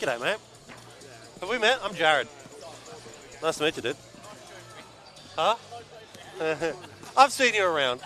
G'day, mate. Have we met? I'm Jared. Nice to meet you, dude. Huh? I've seen you around.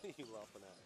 What are you laughing at?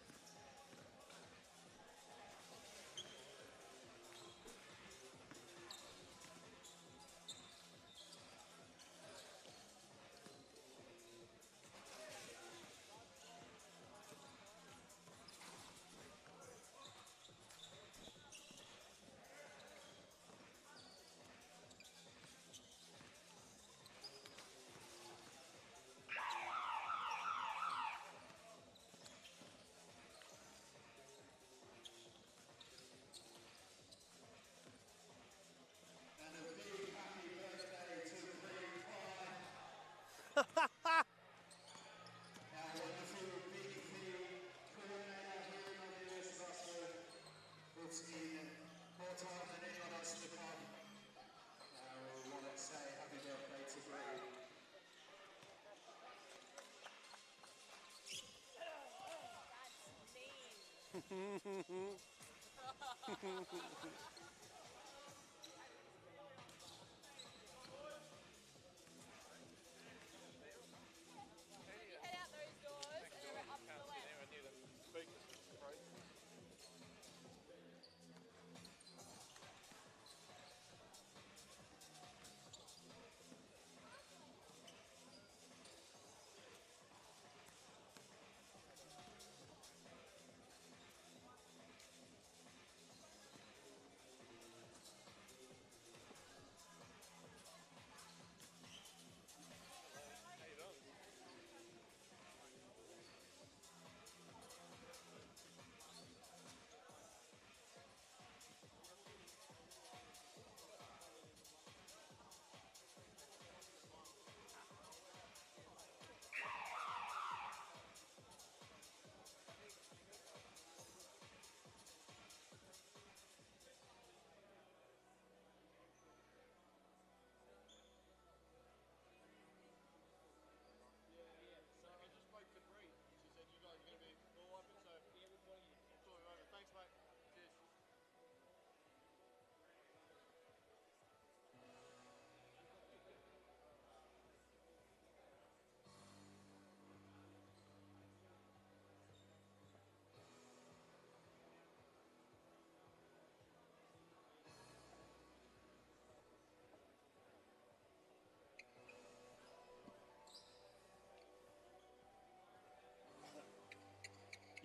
Head out those doors and then up to the left.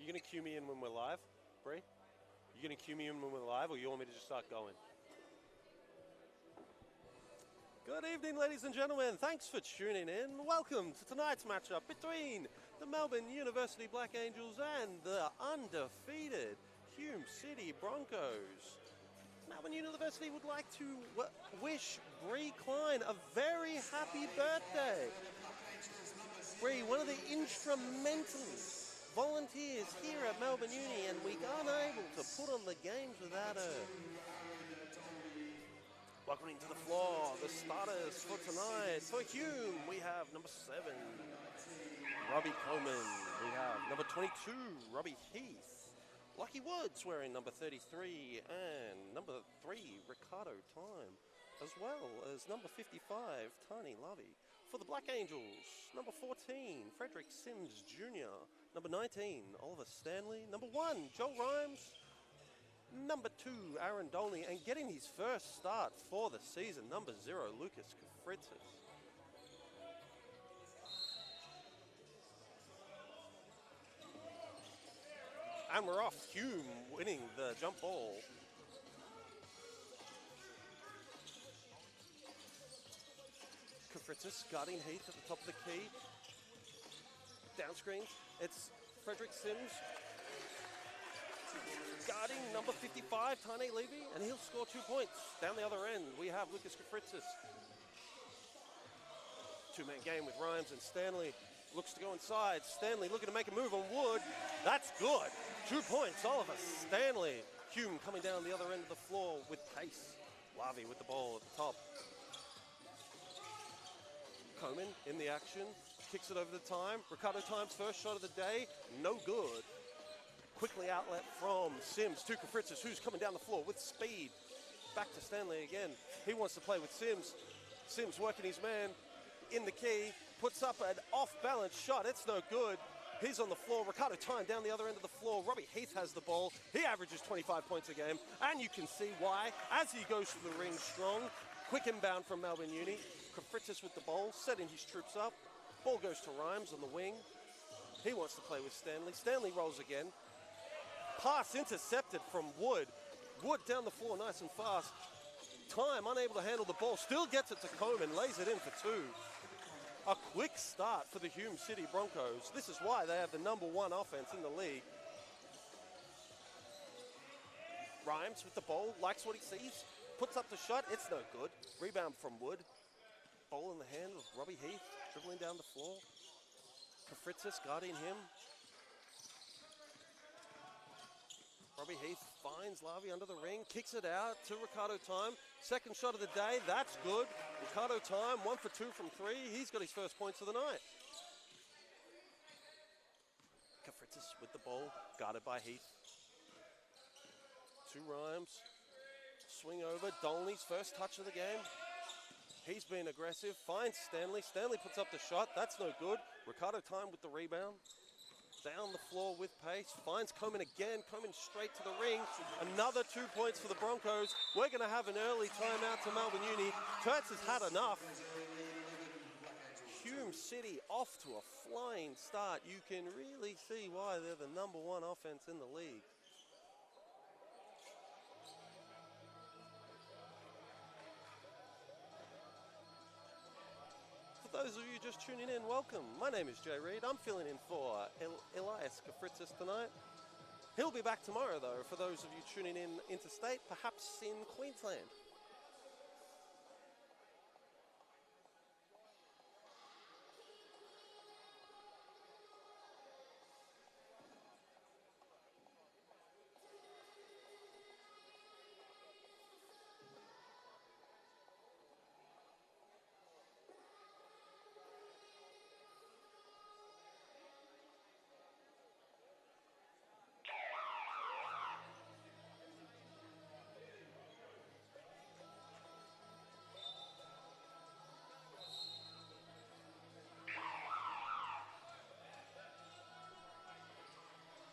You going to cue me in when we're live, Bree? You going to cue me in when we're live, or you want me to just start going? Good evening, ladies and gentlemen. Thanks for tuning in. Welcome to tonight's matchup between the Melbourne University Black Angels and the undefeated Hume City Broncos. Melbourne University would like to wish Bree Klein a very happy birthday. Bree, one of the instrumental volunteers here at Melbourne Uni, and we aren't able to put on the games without her. Welcoming to the floor, the starters for tonight. For Hume, we have number 7, Robbie Coleman. We have number 22, Robbie Heath. Lucky Woods wearing number 33, and number 3, Ricardo Time, as well as number 55, Tani Lovey. For the Black Angels, number 14, Frederick Sims Jr., number 19, Oliver Stanley, number 1, Joel Rhymes, number 2, Aaron Dolney, and getting his first start for the season, number 0, Lucas Kafritzis. And we're off. Hume winning the jump ball. Kafritzis guarding Heath at the top of the key. Down screen. It's Frederick Sims guarding number 55, Tane Levy, and he'll score 2 points. Down the other end, we have Lucas Kafritzis. Two-man game with Rhymes and Stanley. Looks to go inside. Stanley looking to make a move on Wood. That's good. 2 points, Oliver Stanley. Hume coming down the other end of the floor with pace. Lavi with the ball at the top. Coleman in the action. Kicks it over the Time. Ricardo Time's first shot of the day. No good. Quickly outlet from Sims to Kafritzis, who's coming down the floor with speed. Back to Stanley again. He wants to play with Sims. Sims working his man in the key. Puts up an off-balance shot. It's no good. He's on the floor. Ricardo Time down the other end of the floor. Robbie Heath has the ball. He averages 25 points a game, and you can see why as he goes to the ring strong. Quick inbound from Melbourne Uni. Kafritzis with the ball, setting his troops up. Ball goes to Rhymes on the wing. He wants to play with Stanley. Stanley rolls again. Pass intercepted from Wood. Wood down the floor nice and fast. Time unable to handle the ball. Still gets it to Coleman. Lays it in for two. A quick start for the Hume City Broncos. This is why they have the #1 offense in the league. Rhymes with the ball, likes what he sees, puts up the shot, it's no good. Rebound from Wood. Ball in the hand of Robbie Heath, dribbling down the floor. Kafritzis guarding him. Robbie Heath finds Lavi under the ring, kicks it out to Ricardo Time. Second shot of the day, that's good. Ricardo Time, 1 for 2 from 3. He's got his first points of the night. Kafritzis with the ball, guarded by Heath. Two Rhymes. Swing over, Dolney's first touch of the game. He's been aggressive, finds Stanley. Stanley puts up the shot, that's no good. Ricardo Time with the rebound. Down the floor with pace, finds Coleman again. Coleman straight to the ring. Another 2 points for the Broncos. We're going to have an early timeout to Melbourne Uni. Kurtz has had enough. Hume City off to a flying start. You can really see why they're the #1 offense in the league. For those of you just tuning in, welcome. My name is Jay Reid. I'm filling in for Elias Kafritzis tonight. He'll be back tomorrow, though, for those of you tuning in interstate, perhaps in Queensland.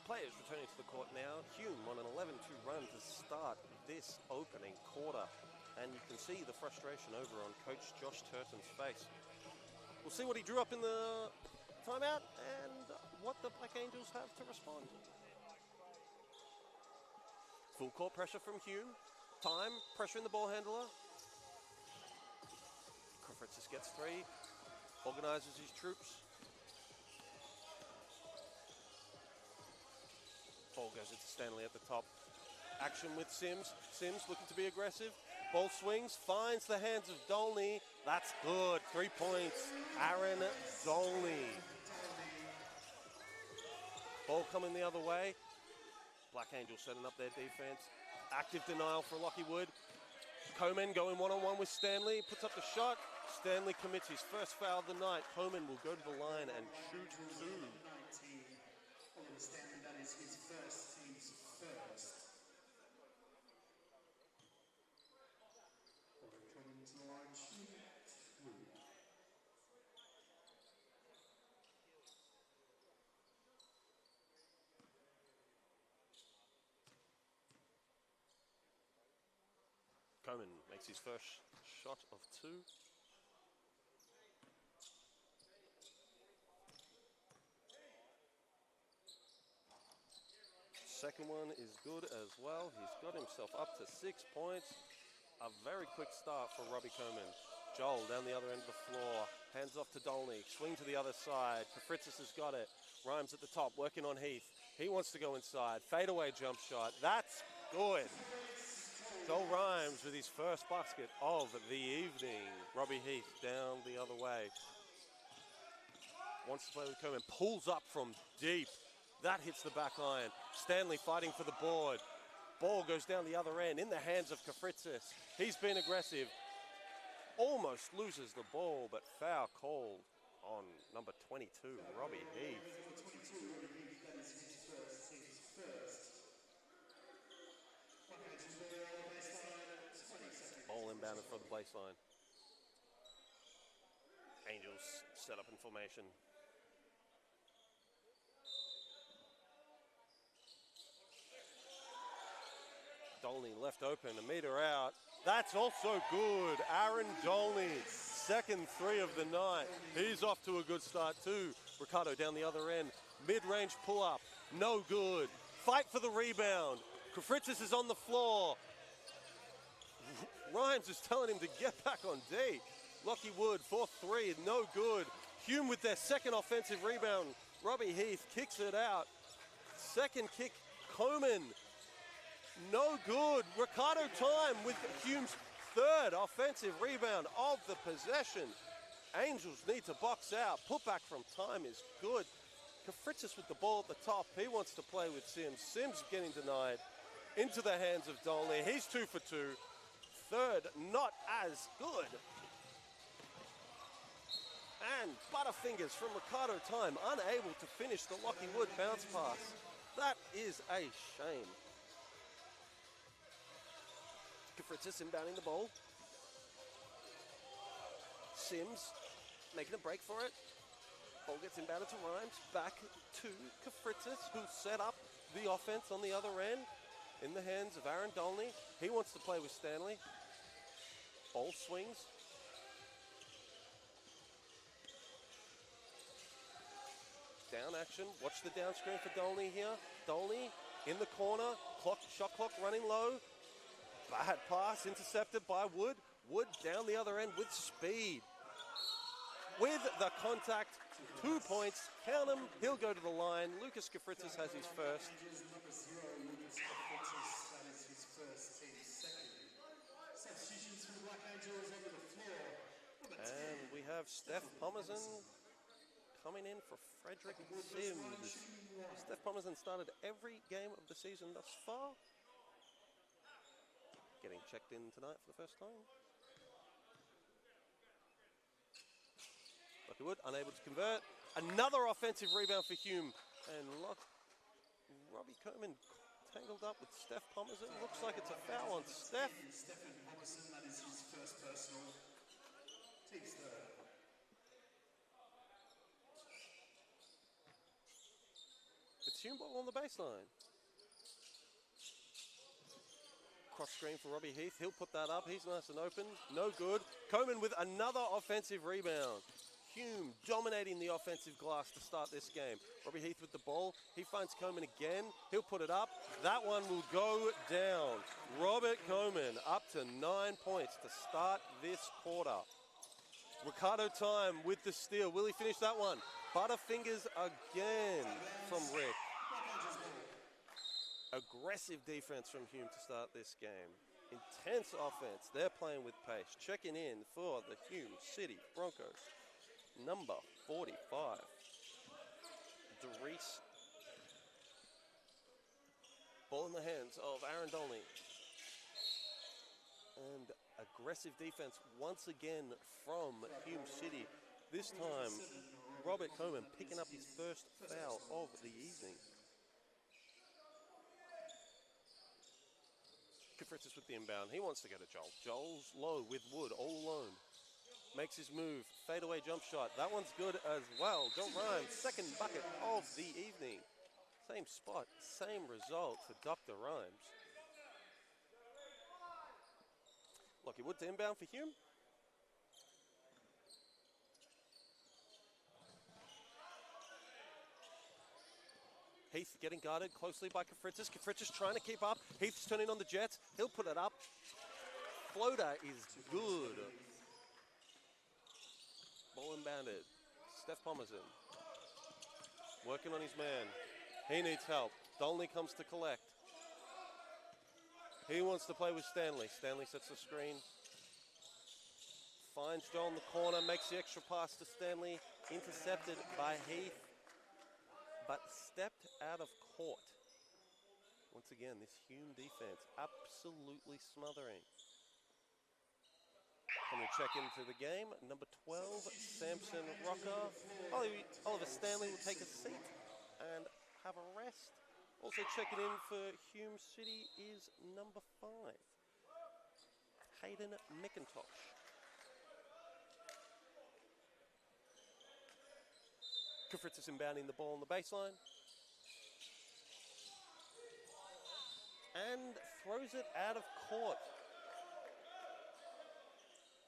Players returning to the court now. Hume on an 11-2 run to start this opening quarter. And you can see the frustration over on Coach Josh Turton's face. We'll see what he drew up in the timeout and what the Black Angels have to respond. Full court pressure from Hume. Time, pressuring the ball handler. Kafritzis gets 3. Organizes his troops. Ball goes into Stanley at the top. Action with Sims. Sims looking to be aggressive. Ball swings, finds the hands of Dolney. That's good. 3 points. Aaron Dolney. Ball coming the other way. Black Angels setting up their defense. Active denial for Lockie Wood. Coleman going one-on-one with Stanley. Puts up the shot. Stanley commits his first foul of the night. Coleman will go to the line and shoot 2. That is his first, team's first. Coming to the line, Coleman makes his first shot of 2. Second one is good as well. He's got himself up to 6 points. A very quick start for Robbie Coleman. Joel down the other end of the floor. Hands off to Dolney. Swing to the other side. Kafritzis has got it. Rhymes at the top, working on Heath. He wants to go inside. Fadeaway jump shot. That's good. Joel Rhymes with his first basket of the evening. Robbie Heath down the other way. Wants to play with Coleman. Pulls up from deep. That hits the back iron. Stanley fighting for the board. Ball goes down the other end in the hands of Kafritzis. He's been aggressive. Almost loses the ball, but foul called on number 22, Robbie Heath. Ball inbounded from the baseline. Angels set up in formation. Dolney left open, a meter out. That's also good. Aaron Dolney, second three of the night. He's off to a good start too. Ricardo down the other end. Mid-range pull-up, no good. Fight for the rebound. Kafritzis is on the floor. Rhymes is telling him to get back on D. Lockie Wood, 4-3, no good. Hume with their second offensive rebound. Robbie Heath kicks it out. Second kick, Coleman, no good. Ricardo time with Hume's third offensive rebound of the possession. Angels need to box out. Putback from time is good. Kafritzis with the ball at the top. He wants to play with Sims. Sims getting denied. Into the hands of Dolney. He's 2 for 2. Third, not as good. And Butterfingers from Ricardo time, unable to finish the Lockie Wood bounce pass. That is a shame. Kafritzis inbounding the ball. Sims making a break for it. Ball gets inbounded to Rhymes. Back to Kafritzis, who set up the offense on the other end. In the hands of Aaron Dolney. He wants to play with Stanley. Ball swings. Down action. Watch the down screen for Dolney here. Dolney in the corner. Shot clock running low. Bad pass intercepted by Wood. Wood down the other end with speed. With the contact, 2 points. Count him. He'll go to the line. Lucas Kafritzis has his first. Number 0, Lucas Kafritzis, that is his first, team second. Substitutions for the Black Angels over the floor. And we have Steph Pomerson coming in for Frederick Sims. Steph Pomerson started every game of the season thus far. Getting checked in tonight for the first time. Lockie Wood unable to convert. Another offensive rebound for Hume. And Robbie Coleman tangled up with Steph Pomerson. Looks like it's a foul on Steph. Stephen Pomerson, that is his first personal. Team's third. It's Hume ball on the baseline. Cross screen for Robbie Heath. He'll put that up. He's nice and open. No good. Coleman with another offensive rebound. Hume dominating the offensive glass to start this game. Robbie Heath with the ball. He finds Coleman again. He'll put it up. That one will go down. Robert Coleman up to 9 points to start this quarter. Ricardo time with the steal. Will he finish that one? Butterfingers again from Rick. Aggressive defense from Hume to start this game. Intense offense. They're playing with pace. Checking in for the Hume City Broncos. Number 45. Derice. Ball in the hands of Aaron Dolney. And aggressive defense once again from Hume City. This time, Robert Coleman picking up his first foul of the evening. Kafritzis with the inbound. He wants to go to Joel. Joel's low with Wood all alone. Makes his move. Fadeaway jump shot. That one's good as well. John Rhymes, second bucket of the evening. Same spot, same result for Dr. Rhymes. Lockie Wood to inbound for Hume. Heath getting guarded closely by Kafritzis. Kafritzis trying to keep up. Heath's turning on the Jets. He'll put it up. Floater is good. Ball inbounded. Steph Pomerson. Working on his man. He needs help. Dolney comes to collect. He wants to play with Stanley. Stanley sets the screen. Finds Joel in the corner. Makes the extra pass to Stanley. Intercepted by Heath. But stepped out of court. Once again, this Hume defense absolutely smothering. Coming to check into the game, number 12, Samson Rocker. Oliver Stanley will take a seat and have a rest. Also checking in for Hume City is number 5, Hayden McIntosh. Kafritzis inbounding the ball on the baseline. And throws it out of court.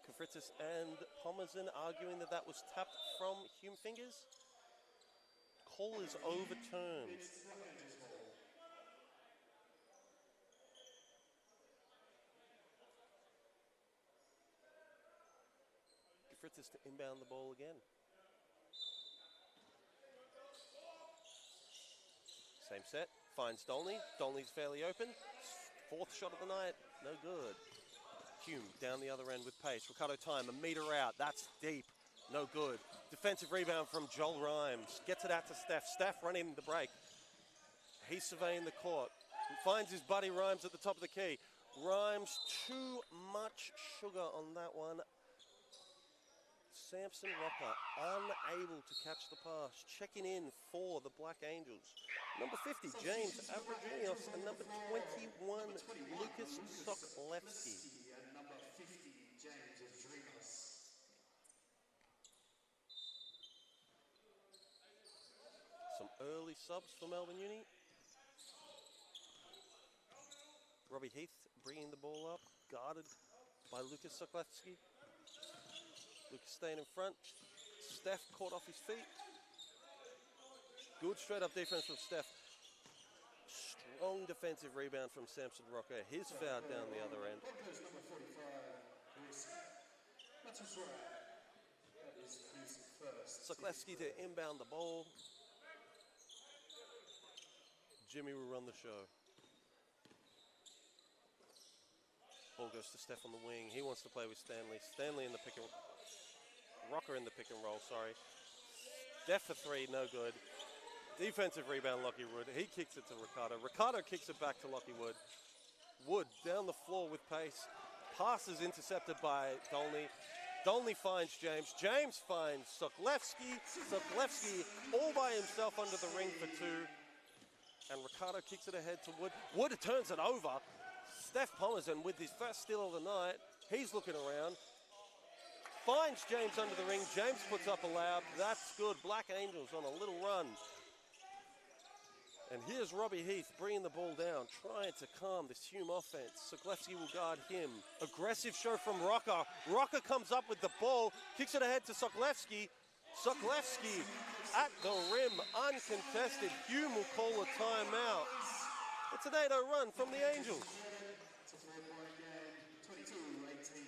Kofritis and Pomerson arguing that that was tapped from Hume fingers. Call is overturned. Kofritis to inbound the ball again. Same set, finds Dolney. Dolney's fairly open. Fourth shot of the night, no good. Hume down the other end with pace. Ricardo time, a meter out. That's deep, no good. Defensive rebound from Joel Rhymes. Gets it out to Steph. Steph running the break. He's surveying the court. He finds his buddy Rhymes at the top of the key. Rhymes, too much sugar on that one. Samson Rocker unable to catch the pass. Checking in for the Black Angels. Number 50, James Avrigenios, and number 21, Lucas Sokolevsky. And number 50, James Avrigenios. Some early subs for Melbourne Uni. Robbie Heath bringing the ball up, guarded by Lucas Sokolevsky. Lucas staying in front. Steph caught off his feet. Good straight up defense from Steph. Strong defensive rebound from Samson Rocker. His foul down the other end. Number 45, Matus Rai. That is his first. Sokolevsky to inbound the ball. Jimmy will run the show. Ball goes to Steph on the wing. He wants to play with Stanley. Stanley in the pick and Rocker in the pick and roll, sorry. Steph for three, no good. Defensive rebound, Lockie Wood. He kicks it to Ricardo. Ricardo kicks it back to Lockie Wood. Wood down the floor with pace. Pass is intercepted by Dolney. Dolney finds James. James finds Sokolevsky. Sokolevsky all by himself under the ring for two. And Ricardo kicks it ahead to Wood. Wood turns it over. Steph Pomerson with his first steal of the night. He's looking around. Finds James under the ring. James puts up a layup. That's good. Black Angels on a little run. And here's Robbie Heath bringing the ball down, trying to calm this Hume offense. Sokolevsky will guard him. Aggressive show from Rocker. Rocker comes up with the ball, kicks it ahead to Sokolevsky. Sokolevsky at the rim, uncontested. Hume will call a timeout. It's an 8-0 run from the Angels. It's a 4-point game, 22-18.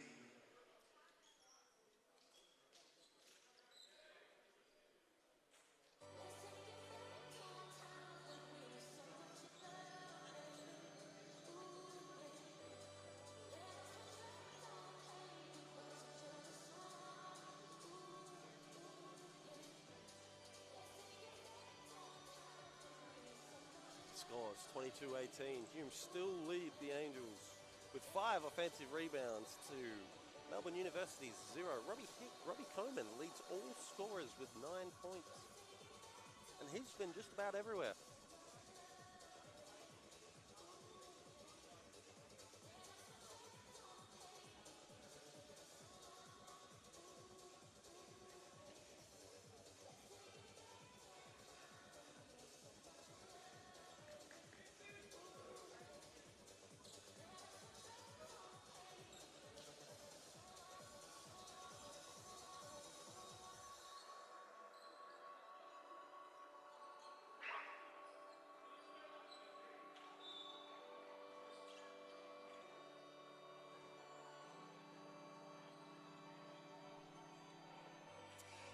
Scores 22-18. Hume still lead the Angels with 5 offensive rebounds to Melbourne University's 0. Robbie Coleman leads all scorers with 9 points. And he's been just about everywhere.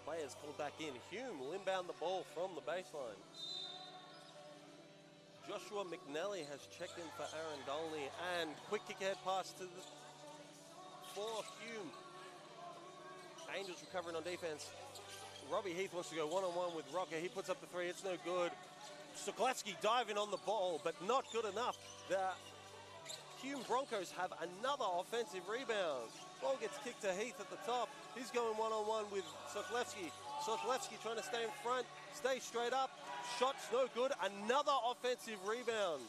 Players called back in. Hume will inbound the ball from the baseline. Joshua McNally has checked in for Aaron Dolney, and quick kick ahead pass to the for Hume. Angels recovering on defense. Robbie Heath wants to go one-on-one with Rocker. He puts up the three. It's no good. Sokolevsky diving on the ball, but not good enough. The Hume Broncos have another offensive rebound. Ball gets kicked to Heath at the top. He's going one-on-one with Sokolevsky. Sokolevsky trying to stay in front, stay straight up. Shot's no good. Another offensive rebound.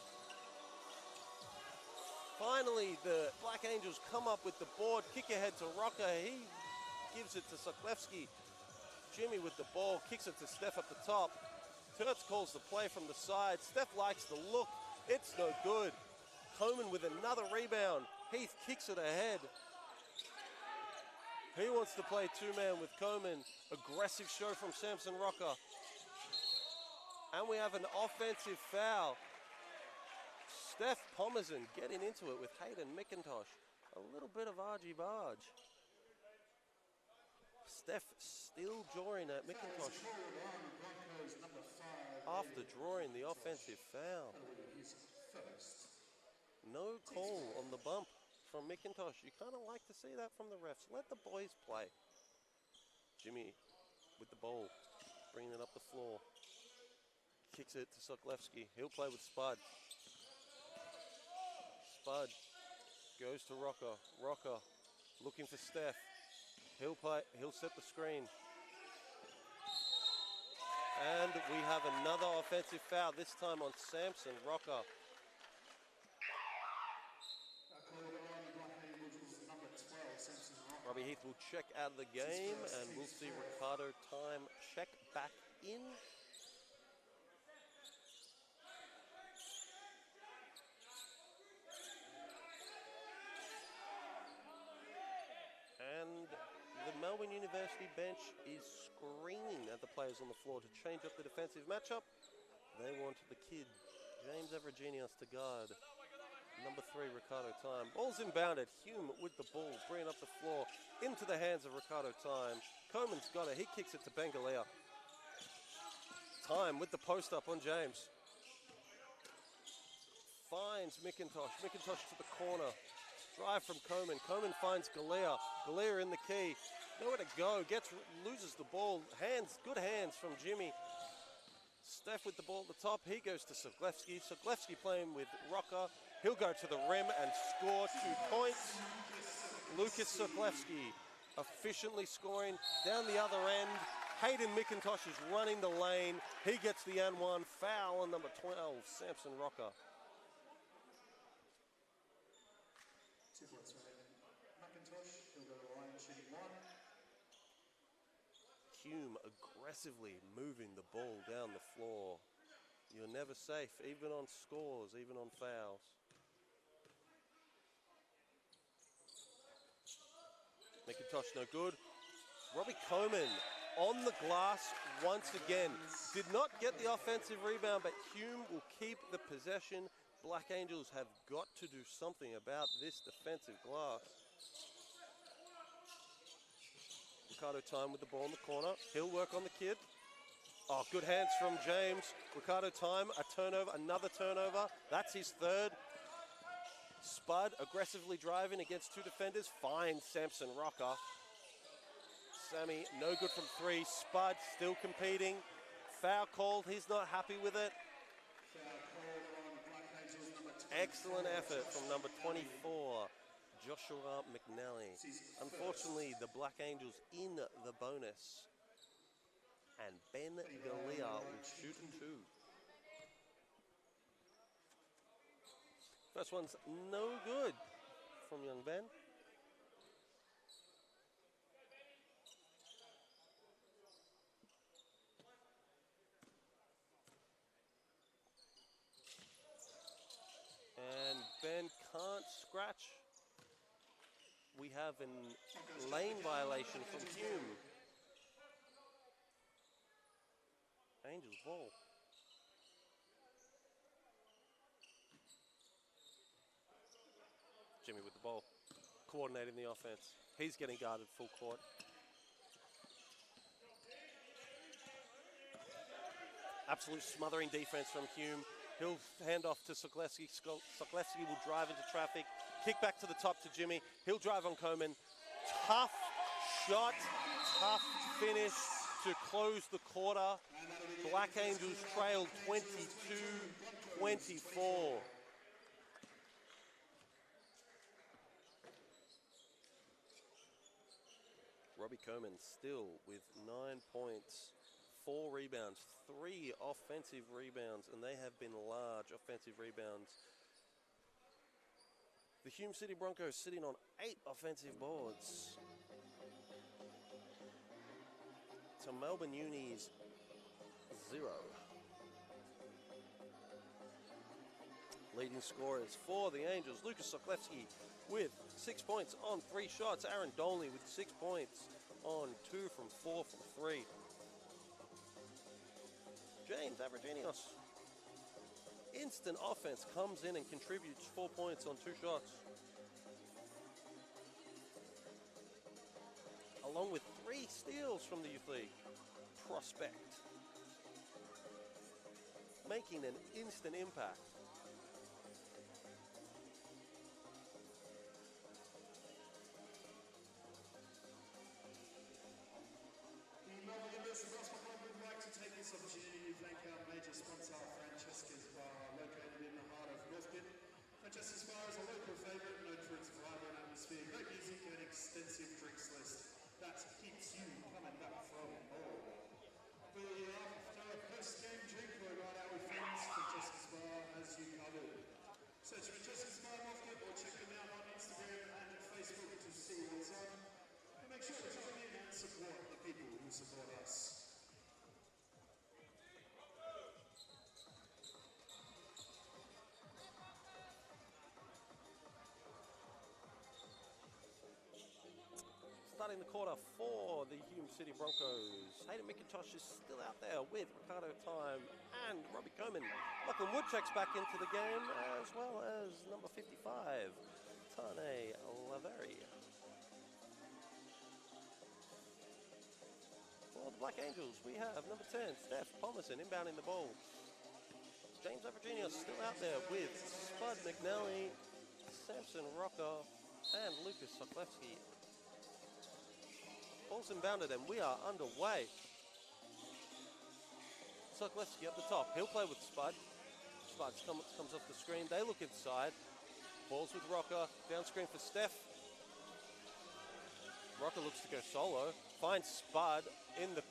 Finally, the Black Angels come up with the board. Kick ahead to Rocker. He gives it to Sokolevsky. Jimmy with the ball, kicks it to Steph at the top. Kurtz calls the play from the side. Steph likes the look. It's no good. Coleman with another rebound. Heath kicks it ahead. He wants to play two-man with Coleman. Aggressive show from Samson Rocker. And we have an offensive foul. Steph Pomerson getting into it with Hayden McIntosh. A little bit of argy-barge. Steph still drawing at McIntosh after drawing the offensive foul. No call on the bump from McIntosh. You kind of like to see that from the refs. Let the boys play. Jimmy with the ball, bringing it up the floor. Kicks it to Sokolewski. He'll play with Spud. Spud goes to Rocker. Rocker looking for Steph. He'll set the screen. And we have another offensive foul, this time on Samson Rocker. Robbie Heath will check out of the game, and we'll see Ricardo Time check back in. And the Melbourne University bench is screaming at the players on the floor to change up the defensive matchup. They want the kid, James Evergenius, to guard number 3, Ricardo Time. Ball's inbounded. Hume with the ball, bringing up the floor into the hands of Ricardo Time. Coleman's got it. He kicks it to Bengalea. Time with the post up on James. Finds McIntosh. McIntosh to the corner. Drive from Coleman. Coleman finds Galea. Galea in the key. Nowhere to go. Loses the ball. Good hands from Jimmy. Steph with the ball at the top. He goes to Sokolewski. Sokolewski playing with Rocker. He'll go to the rim and score 2 points. Lucas Sokolewski efficiently scoring down the other end. Hayden McIntosh is running the lane. He gets the N1 foul on number 12, Samson Rocker. 2 points for McIntosh. He'll go to the line shooting 1. Hume aggressively moving the ball down the floor. You're never safe, even on scores, even on fouls. McIntosh no good. Robbie Coleman on the glass once again. Did not get the offensive rebound, but Hume will keep the possession. Black Angels have got to do something about this defensive glass. Ricardo Time with the ball in the corner. He'll work on the kid. Oh, good hands from James. Ricardo Time, a turnover, another turnover. That's his 3rd. Spud aggressively driving against 2 defenders. Finds Samson Rocker. Sammy, no good from 3. Spud still competing. Foul called. He's not happy with it. Excellent effort from number 24, Joshua McNally. Unfortunately, the Black Angels in the bonus. And Ben Galea will shoot 2. First one's no good from young Ben. And Ben can't scratch. We have a lane violation from Hume. Angels ball. Jimmy with the ball, coordinating the offense. He's getting guarded full court. Absolute smothering defense from Hume. He'll hand off to Sokolewski. Sokolewski will drive into traffic. Kick back to the top to Jimmy. He'll drive on Coleman. Tough shot, tough finish to close the quarter. Black Angels trailed 22-24. Robbie Coleman still with 9 points, 4 rebounds, 3 offensive rebounds, and they have been large offensive rebounds. The Hume City Broncos sitting on 8 offensive boards. To Melbourne Uni's 0. Leading scorers for the Angels, Lucas Sokolewski with 6 points on 3 shots. Aaron Dolney with 6 points on 2 from 4 from 3. James Avrigenios, instant offense, comes in and contributes 4 points on 2 shots. Along with 3 steals from the Youth League. Prospect, making an instant impact. The Melbourne University Basketball Club would like to take this opportunity to thank our major sponsor, Francesca's Bar, located in the heart of Northbit. Francesca's Bar is a local favourite, known for its vibrant atmosphere, great music and extensive drinks list that keeps you coming back from home. For after a post-game drink or a night out with friends, Francesca's Bar has you covered. Search Francesca's Bar Northbit or check them out on Instagram and Facebook to see what's on. And make sure to join in and support the people who support us. Starting the quarter for the Hume City Broncos. Hayden McIntosh is still out there with Ricardo Time and Robbie Coleman. Lachlan Wood checks back into the game, as well as number 55, Tane Laveri. For the Black Angels, we have number 10, Steph Palmerson, inbounding the ball. James Avrigenios still out there with Spud McNally, Samson Rocker, and Lucas Sokolewski. Ball's inbounded and we are underway. Sokolewski up the top. He'll play with Spud. Spud comes off the screen. They look inside. Ball's with Rocker. Down screen for Steph. Rocker looks to go solo. Finds Spud in the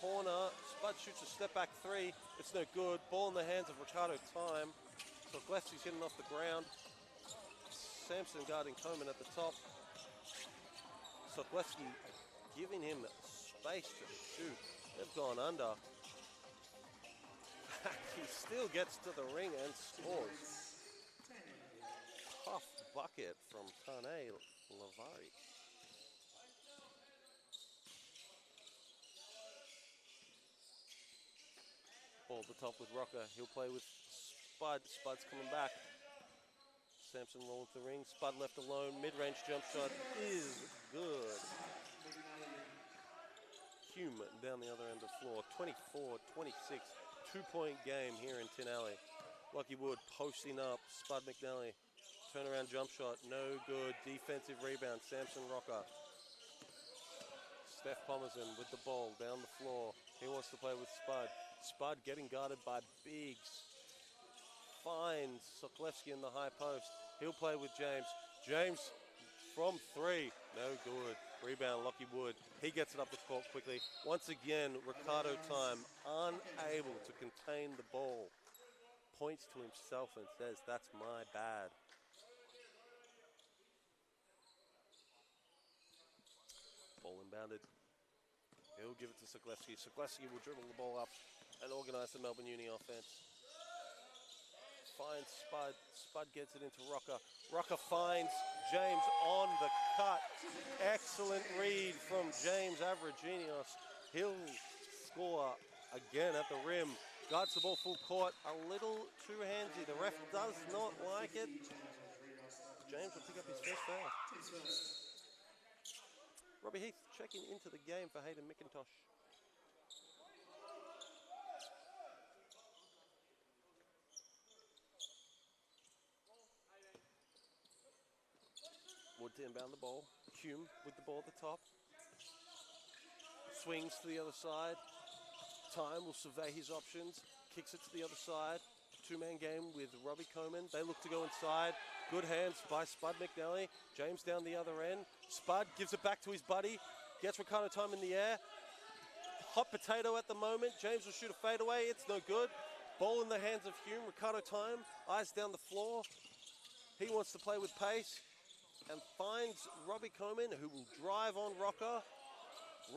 corner. Spud shoots a step back 3. It's no good. Ball in the hands of Ricardo Time. Sokolewski's hitting off the ground. Samson guarding Coleman at the top. Sokolewski giving him space to shoot. They've gone under. He still gets to the ring and scores. Tough bucket from Tane Lavari. Ball at the top with Rocker. He'll play with Spud. Spud's coming back. Samson rolls the ring. Spud left alone. Mid-range jump shot is good. Hume down the other end of the floor. 24-26. 2-point game here in Tin Alley. Lucky Wood posting up. Spud McNally. Turnaround jump shot. No good. Defensive rebound. Samson Rocker. Steph Palmerson with the ball down the floor. He wants to play with Spud. Spud getting guarded by Biggs. Finds Sokolewski in the high post. He'll play with James. James from 3. No good. Rebound, Lucky Wood. He gets it up the court quickly. Once again, Ricardo Time unable to contain the ball. Points to himself and says, that's my bad. Ball inbounded. He'll give it to Sokolewski. Sokolewski will dribble the ball up and organize the Melbourne Uni offense. Finds Spud. Spud gets it into Rocker. Rocker finds James on the cut. Excellent read from James Avrigenios. He'll score again at the rim. Guards the ball full court. A little too handsy. The ref does not like it. James will pick up his first foul. Robbie Heath checking into the game for Hayden McIntosh. Wood to inbound the ball. Hume with the ball at the top. Swings to the other side. Time will survey his options. Kicks it to the other side. 2-man game with Robbie Coleman. They look to go inside. Good hands by Spud McNally. James down the other end. Spud gives it back to his buddy. Gets Ricardo Time in the air. Hot potato at the moment. James will shoot a fadeaway. It's no good. Ball in the hands of Hume. Ricardo Time. Eyes down the floor. He wants to play with pace. And finds Robbie Coleman, who will drive on Rocker.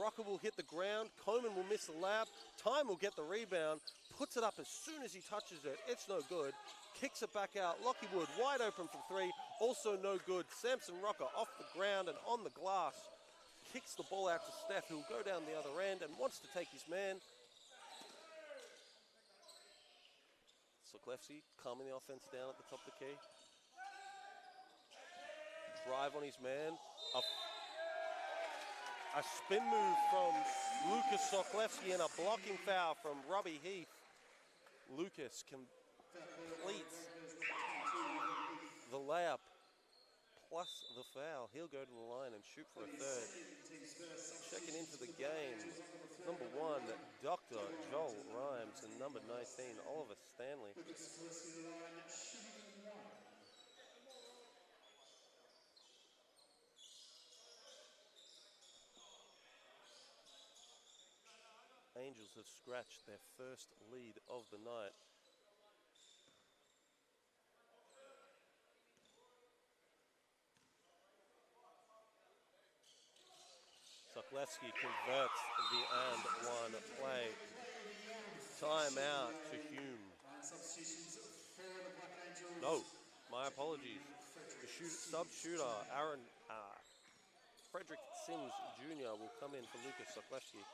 Rocker will hit the ground. Coleman will miss the layup. Time will get the rebound. puts it up as soon as he touches it. It's no good. Kicks it back out. Lockie Wood wide open from three. Also no good. Samson Rocker off the ground and on the glass. Kicks the ball out to Steph, who'll go down the other end and wants to take his man. Soklevsky calming the offense down at the top of the key. Drive on his man. A spin move from Lucas Soklevsky and a blocking foul from Robbie Heath. Lucas completes the layup plus the foul. He'll go to the line and shoot for a third. Checking into the game, number 1, Dr. Joel Rhymes, and number 19, Oliver Stanley. Angels have scratched their first lead of the night. Soklevsky converts the and one play. Timeout to Hume. No, my apologies. The sub shooter, Frederick Sims Jr. will come in for Lucas Soklevsky.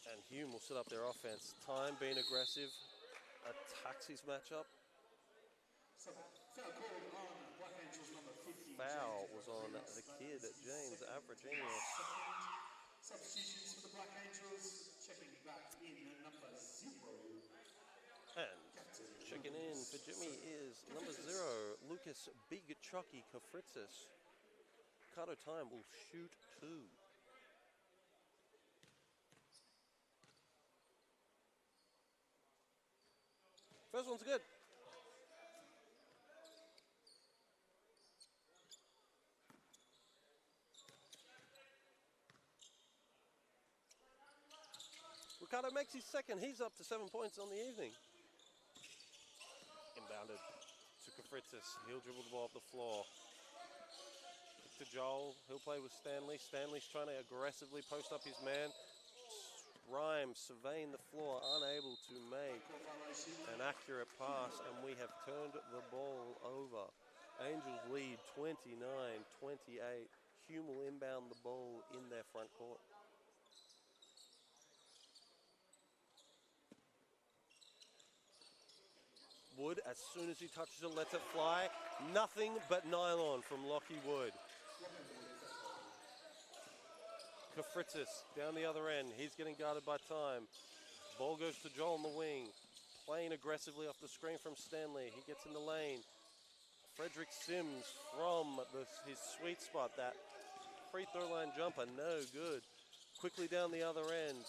And Hume will set up their offense. Time being aggressive, attacks his matchup. Foul was on the kid, James Avragenius. Substitutions for the Black Angels, checking back in at number 0. And checking in for Jimmy is number 0, Lucas Big Chucky Kafritzis. Kato Time will shoot 2. First one's good. Ricardo makes his second. He's up to 7 points on the evening. Inbounded to Kafritzis. He'll dribble the ball up the floor. To Joel. He'll play with Stanley. Stanley's trying to aggressively post up his man. Rhymes surveying the floor, unable to make an accurate pass, and we have turned the ball over. Angels lead 29-28. Hume will inbound the ball in their front court. Wood, as soon as he touches it, lets it fly. Nothing but nylon from Lockie Wood. Kafritzis down the other end. He's getting guarded by Time. Ball goes to Joel on the wing. Playing aggressively off the screen from Stanley. He gets in the lane. Frederick Sims from his sweet spot. That free throw line jumper, no good. Quickly down the other end.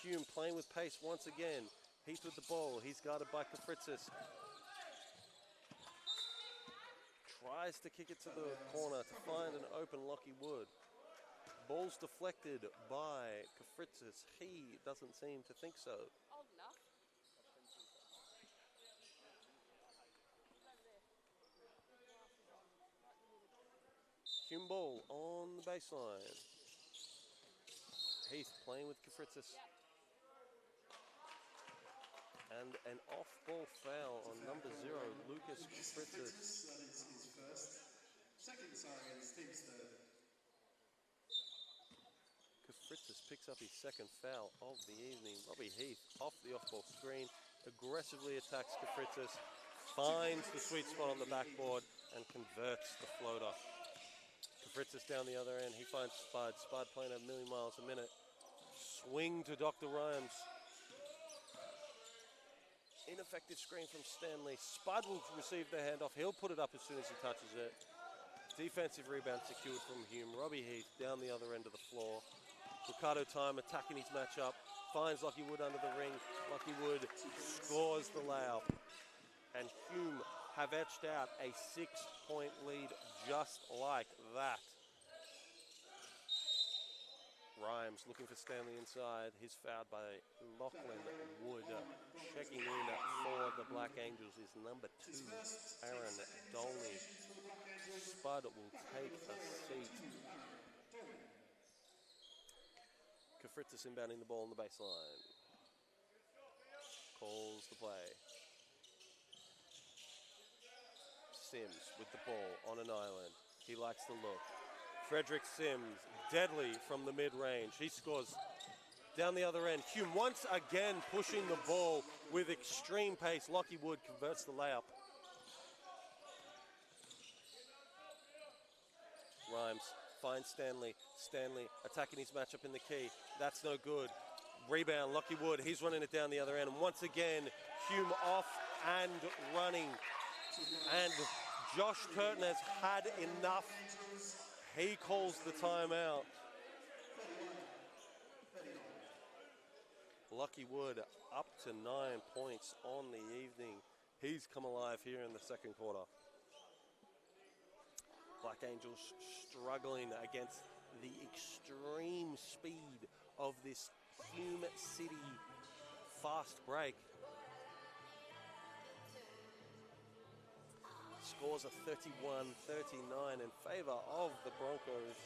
Hume playing with pace once again. Heath with the ball. He's guarded by Kafritzis. Tries to kick it to the corner to find an open Lockie Wood. Ball's deflected by Kafritzis. He doesn't seem to think so. Old enough. Hume ball on the baseline. Heath playing with Kafritzis. And an off-ball foul on number 0, Lucas Kafritzis. That is his first. Second, against team's third. Kafritzis picks up his second foul of the evening. Robbie Heath off the off-ball screen, aggressively attacks Kafritzis, finds the sweet spot on the backboard, and converts the floater. Kafritzis down the other end, he finds Spud. Spud playing a million miles a minute. Swing to Dr. Rhymes. Ineffective screen from Stanley. Spud will receive the handoff. He'll put it up as soon as he touches it. Defensive rebound secured from Hume. Robbie Heath down the other end of the floor. Ricardo Time attacking his matchup. Finds Lockie Wood under the ring. Lockie Wood scores the layup. And Hume have etched out a 6-point lead just like that. Rhymes looking for Stanley inside. He's fouled by Lachlan Wood. Checking in for the Black Angels is number 2, Aaron Dolney. Spud will take a seat. Kafritzis inbounding the ball on the baseline. Angels to play. Sims with the ball on an island. He likes the look. Frederick Sims, deadly from the mid-range. He scores down the other end. Hume once again pushing the ball with extreme pace. Lockie Wood converts the layup. Rhymes finds Stanley. Stanley attacking his matchup in the key. That's no good. Rebound, Lockie Wood. He's running it down the other end. And once again, Hume off and running. And Josh Turton has had enough. He calls the timeout. Lockie Wood up to 9 points on the evening. He's come alive here in the second quarter. Black Angels struggling against the extreme speed of this Hume City fast break. Scores are 31-39 in favor of the Broncos.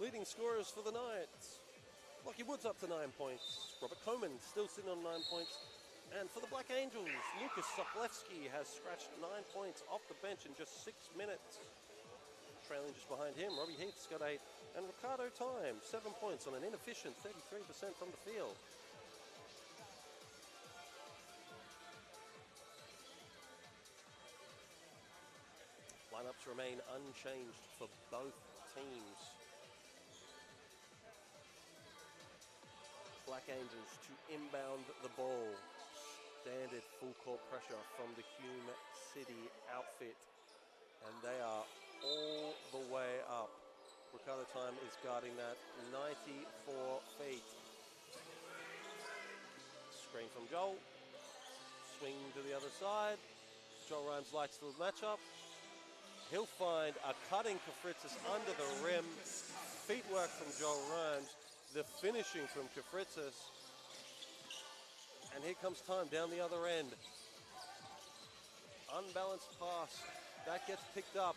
Leading scorers for the night. Lockie Wood's up to 9 points. Robert Coleman still sitting on 9 points. And for the Black Angels, Lucas Soplewski has scratched 9 points off the bench in just 6 minutes. Trailing just behind him, Robbie Heath's got 8. And Ricardo Time, 7 points on an inefficient 33% from the field. Lineups remain unchanged for both teams. Black Angels to inbound the ball. Standard full court pressure from the Hume City outfit. And they are all the way up. Ricardo Time is guarding that 94 feet. Screen from Joel. Swing to the other side. Joel Rhymes likes the matchup. He'll find a cutting Kafritzis under the rim. Feet work from Joel Rhymes. The finishing from Kafritzis. And here comes Time down the other end. Unbalanced pass. That gets picked up.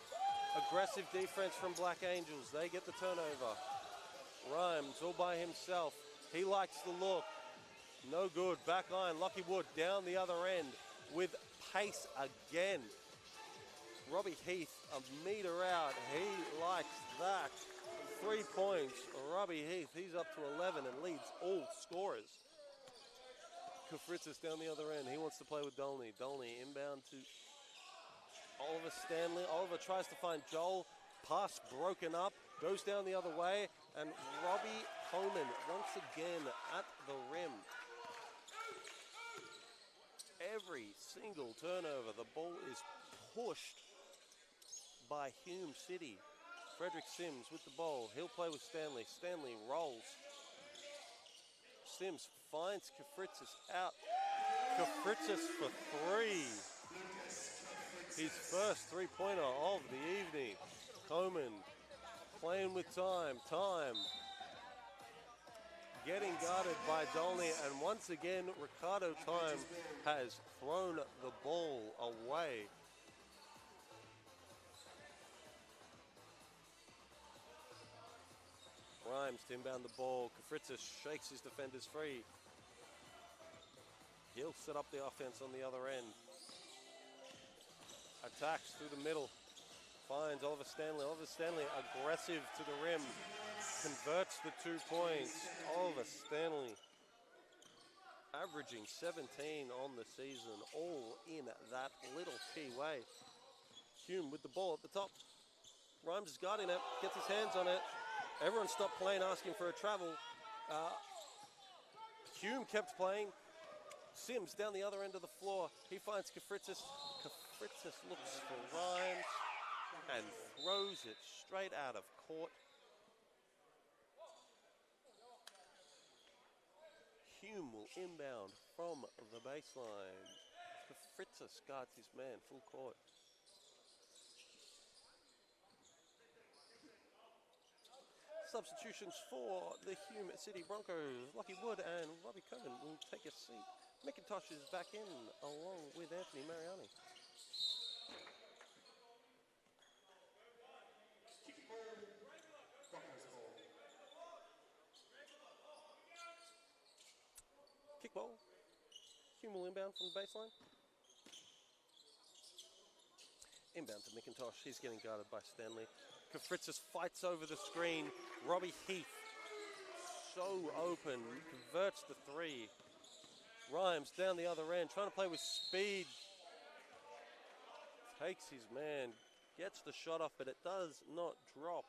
Aggressive defense from Black Angels. They get the turnover. Rhymes all by himself. He likes the look. No good. Back iron. Lockie Wood down the other end with pace again. Robbie Heath a meter out. He likes that. 3 points. Robbie Heath, he's up to 11 and leads all scorers. Kafritzis down the other end. He wants to play with Dolney. Dolney inbound to Oliver Stanley. Oliver tries to find Joel. Pass broken up. Goes down the other way. And Robbie Coleman once again at the rim. Every single turnover, the ball is pushed by Hume City. Frederick Sims with the ball. He'll play with Stanley. Stanley rolls. Sims finds Kafritzis out. Kafritzis for 3. His first three-pointer of the evening. Coleman playing with Time. Time getting guarded by Dolney. And once again, Ricardo Time has thrown the ball away. Rhymes to inbound the ball. Kafritzis shakes his defenders free. He'll set up the offense on the other end. Attacks through the middle. Finds Oliver Stanley. Oliver Stanley aggressive to the rim. Converts the 2 points. Oliver Stanley averaging 17 on the season. All in that little key way. Hume with the ball at the top. Rhymes is guarding it. Gets his hands on it. Everyone stopped playing, asking for a travel. Hume kept playing. Sims down the other end of the floor. He finds Kafritzis. Kafritzis looks for Rhymes and throws it straight out of court. Hume will inbound from the baseline. Kafritzis guards his man full court. Substitutions for the Hume City Broncos. Lucky Wood and Robbie Cohen will take a seat. McIntosh is back in along with Anthony Mariani. Kickball. Hume will inbound from the baseline. Inbound to McIntosh. He's getting guarded by Stanley. Kafritzis fights over the screen. Robbie Heath, so open, converts the three. Rhymes down the other end, trying to play with speed. Takes his man, gets the shot off, but it does not drop.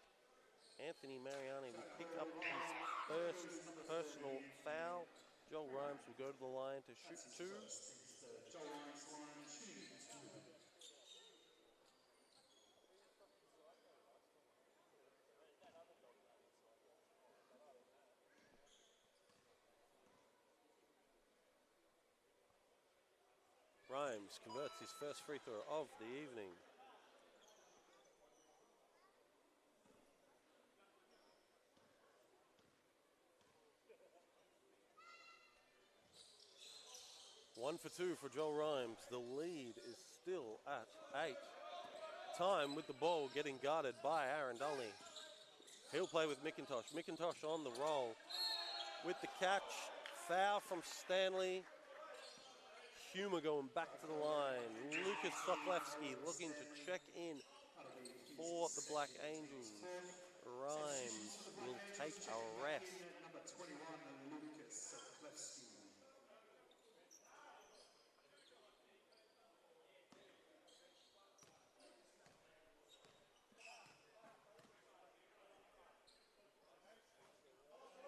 Anthony Mariani will pick up his first personal foul. Joel Rhymes will go to the line to shoot two. Rhymes converts his first free throw of the evening. One for two for Joel Rhymes. The lead is still at 8. Time with the ball getting guarded by Aaron Dulney. He'll play with McIntosh. McIntosh on the roll with the catch. Foul from Stanley. Hume going back to the line. Lucas Sokolewski looking to check in for the Black Angels. Rhymes will take a rest.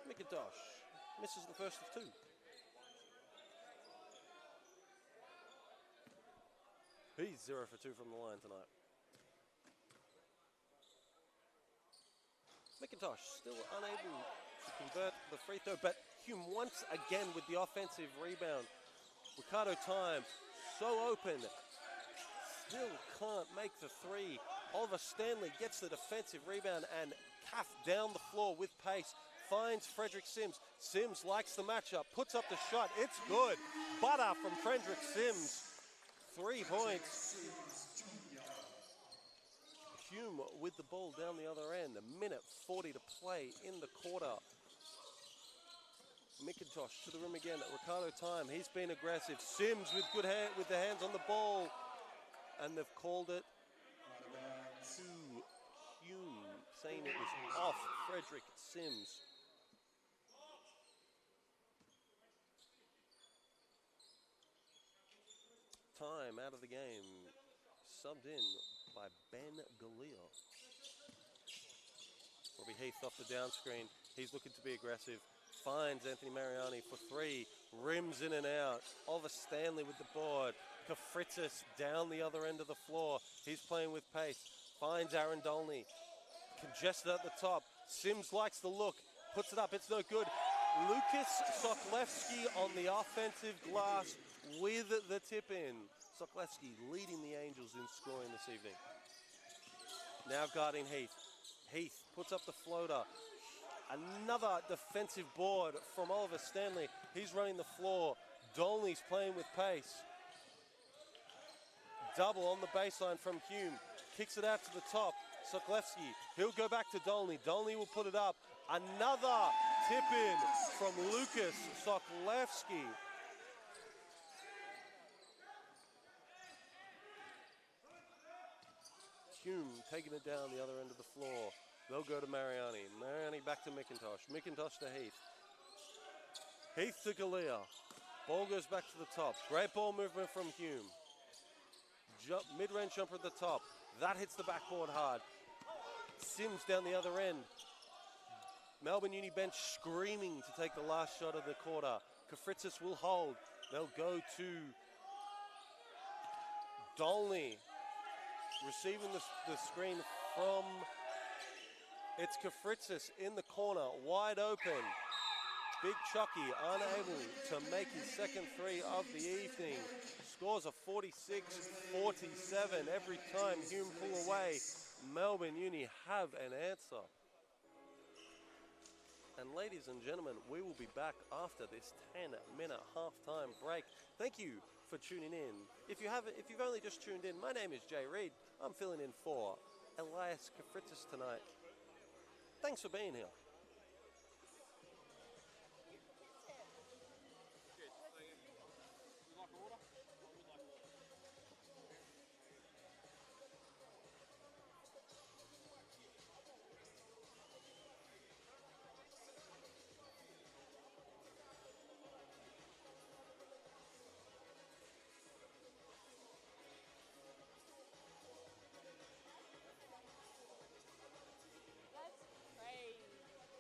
McIntosh misses the first of two. He's 0 for 2 from the line tonight. McIntosh still unable to convert the free throw, but Hume once again with the offensive rebound. Ricardo Time, so open, still can't make the three. Oliver Stanley gets the defensive rebound and Cath down the floor with pace. Finds Frederick Sims. Sims likes the matchup, puts up the shot. It's good. Butter from Frederick Sims. 3 points. Hume with the ball down the other end. A minute 40 to play in the quarter. McIntosh to the rim again. Ricardo Time. He's been aggressive. Sims with good hand, with the hands on the ball, and they've called it to Hume, saying it was off Frederick Sims. Time out of the game, subbed in by Ben Galea. Robbie Heath off the down screen. He's looking to be aggressive. Finds Anthony Mariani for three. Rims in and out. Oliver Stanley with the board. Kafritzis down the other end of the floor. He's playing with pace. Finds Aaron Dolney. Congested at the top. Sims likes the look. Puts it up. It's no good. Lucas Sokolewski on the offensive glass with the tip-in. Sokolewski leading the Angels in scoring this evening. Now guarding Heath. Heath puts up the floater. Another defensive board from Oliver Stanley. He's running the floor. Dolney's playing with pace. Double on the baseline from Hume. Kicks it out to the top. Sokolewski. He'll go back to Dolney. Dolney will put it up. Another tip-in from Lucas Sokolewski. Hume taking it down the other end of the floor. They'll go to Mariani. Mariani back to McIntosh. McIntosh to Heath. Heath to Galea. Ball goes back to the top. Great ball movement from Hume. Mid-range jumper at the top. That hits the backboard hard. Sims down the other end. Melbourne Uni bench screaming to take the last shot of the quarter. Kafritzis will hold. They'll go to Dolney. Receiving the screen from, it's Kafritzis in the corner, wide open. Big Chucky unable to make his second three of the evening. Scores a 46-47 every time Hume pull away. Melbourne Uni have an answer. And ladies and gentlemen, we will be back after this 10-minute halftime break. Thank you for tuning in. If you've only just tuned in, my name is Jay Reid. I'm filling in for Elias Kafritis tonight. Thanks for being here. That's crazy.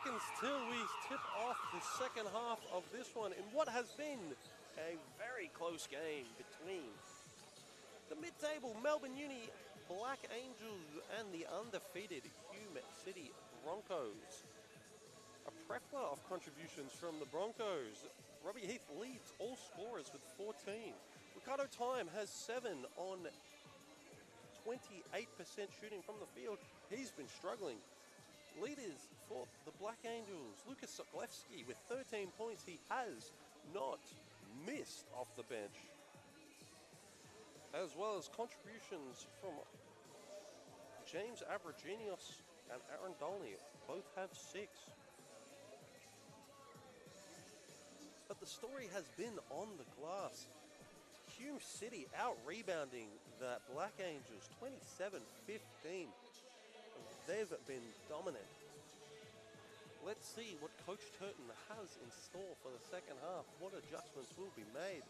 seconds till we tip off the second half of this one in what has been a very close game between the mid-table Melbourne Uni Black Angels and the undefeated Hume City Broncos. A plethora of contributions from the Broncos. Robbie Heath leads all scorers with 14. Ricardo Time has 7 on 28% shooting from the field. He's been struggling. Leaders for the Black Angels, Lucas Sokolewski with 13 points. He has not missed off the bench. As well as contributions from James Abrigenius and Aaron Dolney. Both have 6. But the story has been on the glass. Hume City out-rebounding the Black Angels 27-15. They've been dominant. Let's see what Coach Turton has in store for the second half. What adjustments will be made?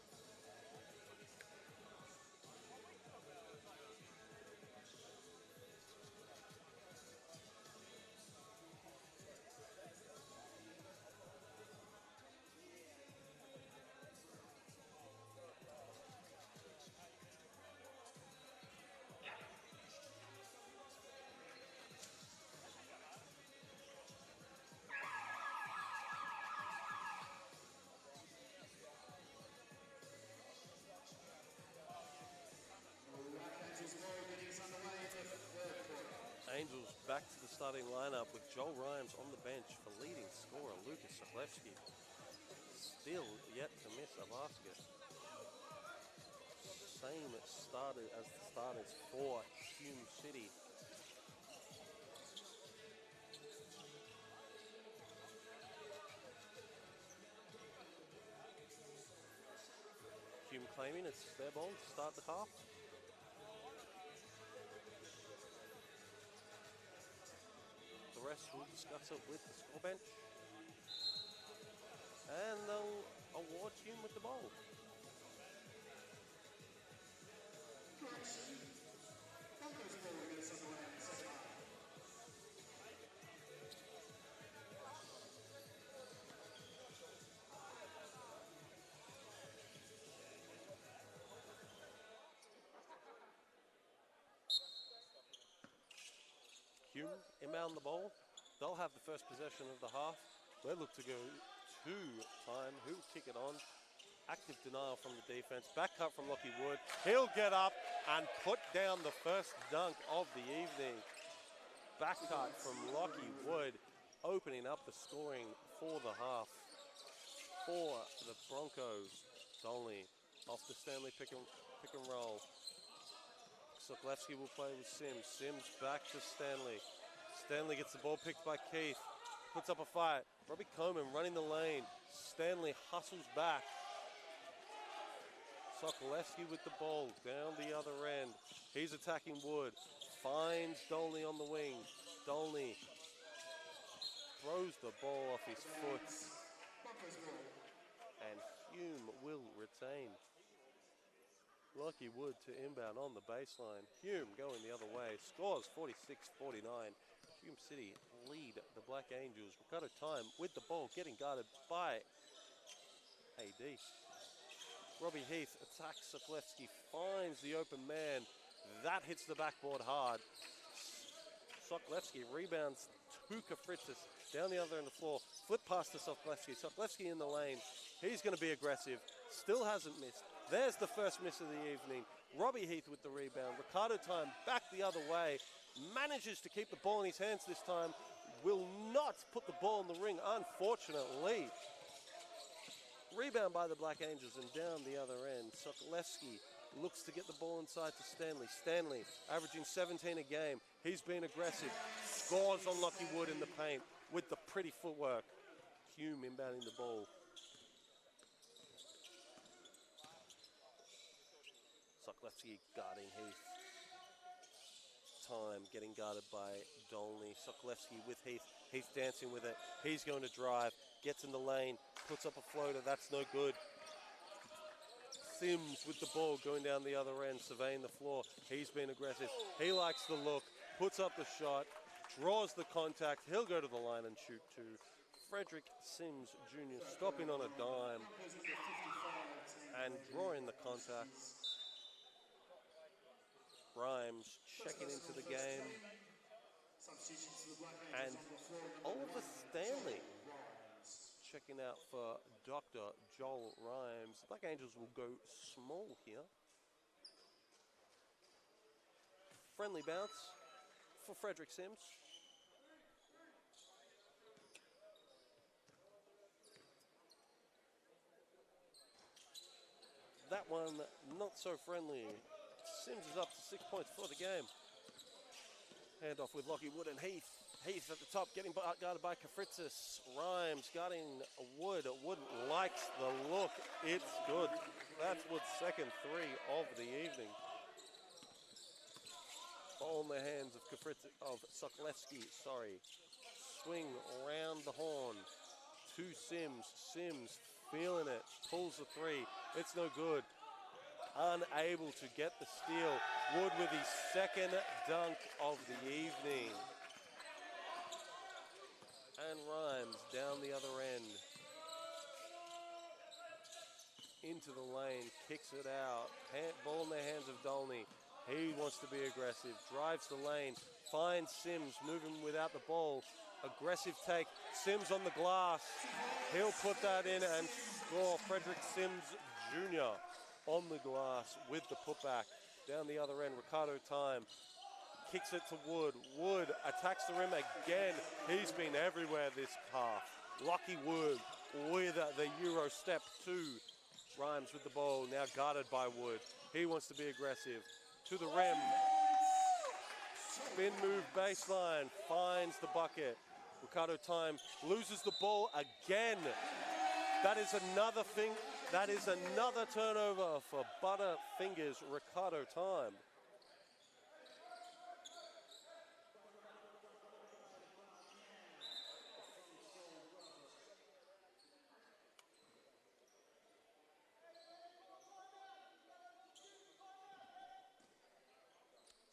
Angels back to the starting lineup with Joel Rhymes on the bench for leading scorer Lucas Sokolewski. Still yet to miss a basket. Same started as the starters for Hume City. Hume claiming it's their ball to start the half. The rest will discuss it with the score bench. And they'll award Hume with the ball. Hume inbound the ball. They'll have the first possession of the half. They look to go to time. Who'll kick it on? Active denial from the defense. Back cut from Lockie Wood. He'll get up and put down the first dunk of the evening. Back cut from Lockie Wood, opening up the scoring for the half. For the Broncos. Dolney off the Stanley pick and roll. Sokolewski will play with Sims. Sims back to Stanley. Stanley gets the ball picked by Keith. Puts up a fight. Robbie Coleman running the lane. Stanley hustles back. Sokolewski with the ball down the other end. He's attacking Wood. Finds Dolney on the wing. Dolney throws the ball off his foot. And Hume will retain. Lucky Wood to inbound on the baseline. Hume going the other way. Scores 46-49. Hume City lead the Black Angels. Ricardo Time with the ball, getting guarded by AD. Robbie Heath attacks Sokolewski, finds the open man. That hits the backboard hard. Sokolewski rebounds to Kafritzis down the other end of the floor. Flip pass to Sokolewski. Sokolewski in the lane. He's going to be aggressive. Still hasn't missed. There's the first miss of the evening. Robbie Heath with the rebound. Ricardo Time back the other way. Manages to keep the ball in his hands this time. Will not put the ball in the ring, unfortunately. Rebound by the Black Angels and down the other end. Sokolewski looks to get the ball inside to Stanley. Stanley averaging 17 a game. He's been aggressive. Scores on Lockie Wood in the paint with the pretty footwork. Hume inbounding the ball. Sokolewski guarding Heath. Time getting guarded by Dolney. Sokolewski with Heath. Heath dancing with it. He's going to drive. Gets in the lane. Puts up a floater. That's no good. Sims with the ball going down the other end. Surveying the floor. He's been aggressive. He likes the look. Puts up the shot. draws the contact. He'll go to the line and shoot two. Frederick Sims Jr. stopping on a dime and drawing the contact. Rhymes checking into the game. And Oliver Stanley checking out for Dr. Joel Rhymes. The Black Angels will go small here. Friendly bounce for Frederick Sims. That one not so friendly. Sims is up to 6 points for the game. Handoff with Lockie Wood and Heath. Heath at the top, getting guarded by Kafritzis. Rhymes guarding Wood. Wood likes the look. It's good. That's Wood's second three of the evening. Ball in the hands of Sokolewski. Swing around the horn to Sims. Sims feeling it. Pulls the three. It's no good. Unable to get the steal. Wood with his second dunk of the evening. And Rhymes down the other end. Into the lane, kicks it out. Ball in the hands of Dolney. He wants to be aggressive. Drives the lane. Finds Sims moving without the ball. Aggressive take. Sims on the glass. He'll put that in and score. Frederick Sims Jr. on the glass with the putback. Down the other end, Ricardo Time kicks it to Wood. Wood attacks the rim again. He's been everywhere this half. Lucky Wood with the Euro step two. Rhymes with the ball, now guarded by Wood. He wants to be aggressive. To the rim. Spin move baseline, finds the bucket. Ricardo Time loses the ball again. That is another thing. That is another turnover for Butterfingers Ricardo Time.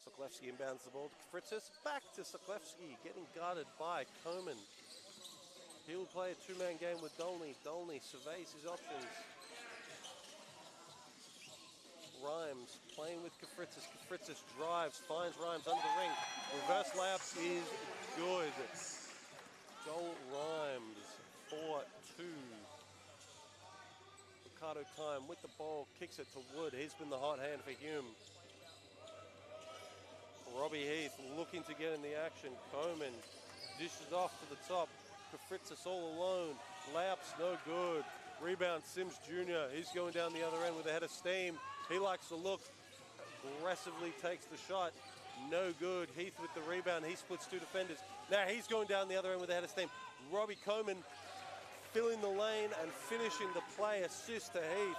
Sokolewski inbounds the ball to Fritzis. Back to Sokolewski, getting guarded by Coman. He'll play a two-man game with Dolney. Dolney surveys his options. Rhymes playing with Kafritzis. Kafritzis drives, finds Rhymes under the ring. Reverse layup is good. Joel Rhymes, 4-2. Ricardo Time with the ball, kicks it to Wood. He's been the hot hand for Hume. Robbie Heath looking to get in the action. Coman dishes off to the top. Kafritzis all alone. Layups no good. Rebound Sims Jr. He's going down the other end with a head of steam. He likes the look. Aggressively takes the shot. No good. Heath with the rebound. He splits two defenders. Now he's going down the other end with a head of steam. Robbie Coman filling the lane and finishing the play. Assist to Heath.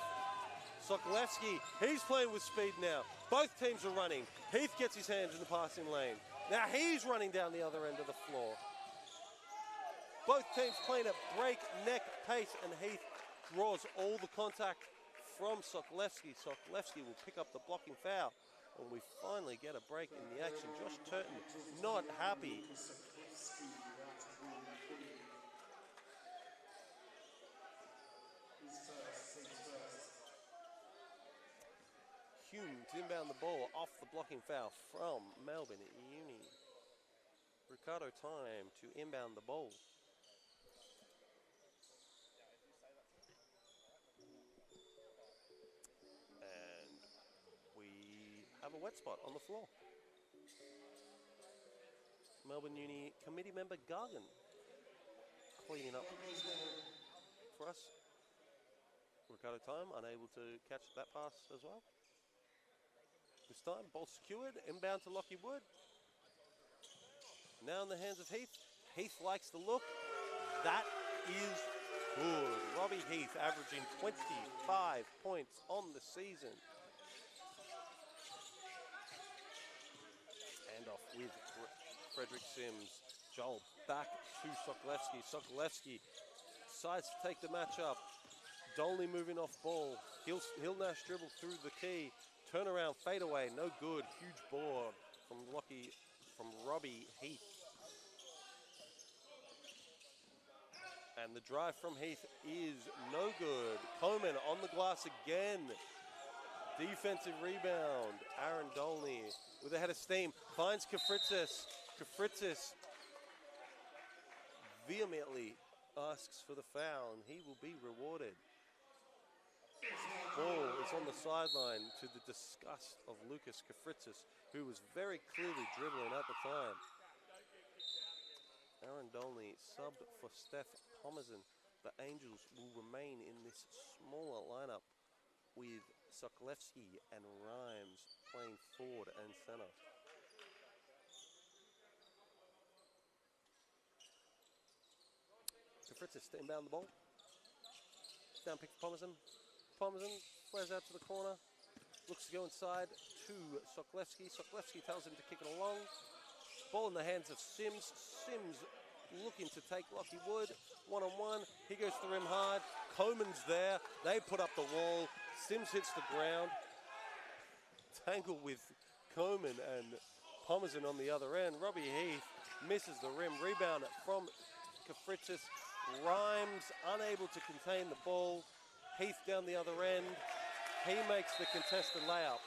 Sokolewski, he's playing with speed now. Both teams are running. Heath gets his hands in the passing lane. Now he's running down the other end of the floor. Both teams playing at breakneck pace, and Heath draws all the contact from Sokolewski. Sokolewski will pick up the blocking foul, and we finally get a break in the action. Josh Turton not happy. Hume to inbound the ball off the blocking foul from Melbourne Uni. Ricardo Time to inbound the ball. And we have a wet spot on the floor. Melbourne Uni committee member Gargan cleaning up for us. Ricardo Time unable to catch that pass as well. This time, ball secured, inbound to Lockie Wood. Now in the hands of Heath. Heath likes the look. That is good. Robbie Heath averaging 25 points on the season. Handoff with Frederick Sims. Joel back to Sokolewski. Sokolewski decides to take the matchup. Dolney moving off ball. He'll Nash dribble through the key. Turnaround, fade away, no good. Huge board from Robbie Heath. And the drive from Heath is no good. Coleman on the glass again. Defensive rebound. Aaron Dolney with a head of steam. Finds Kafritzis. Kafritzis vehemently asks for the foul, and he will be rewarded. Ball is on the sideline to the disgust of Lucas Kafritzis, who was very clearly dribbling at the time. Aaron Dolney subbed for Steph Pomerson. The Angels will remain in this smaller lineup with Sokolewski and Rhymes playing forward and center. Kafritzis to inbound the ball. Down pick for Pomerson. Pomerson flares out to the corner. Looks to go inside to Sokolewski. Sokolewski tells him to kick it along. Ball in the hands of Sims. Sims looking to take Lockie Wood. One-on-one. He goes to the rim hard. Coleman's there. They put up the wall. Sims hits the ground. Tangle with Coleman and Pomerson on the other end. Robbie Heath misses the rim. Rebound from Kafritzis. Rhymes unable to contain the ball. Heath down the other end. He makes the contested layup.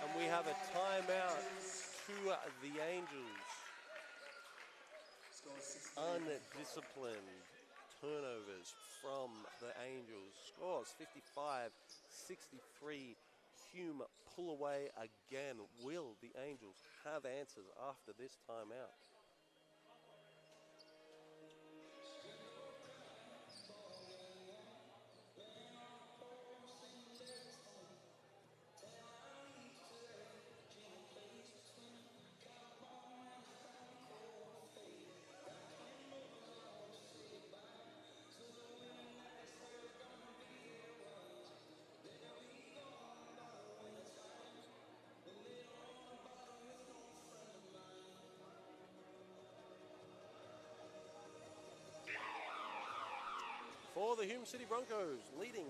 And we have a timeout to the Angels. Undisciplined turnovers from the Angels. Scores 55-63. Hume pull away again. Will the Angels have answers after this timeout? For the Hume City Broncos, leading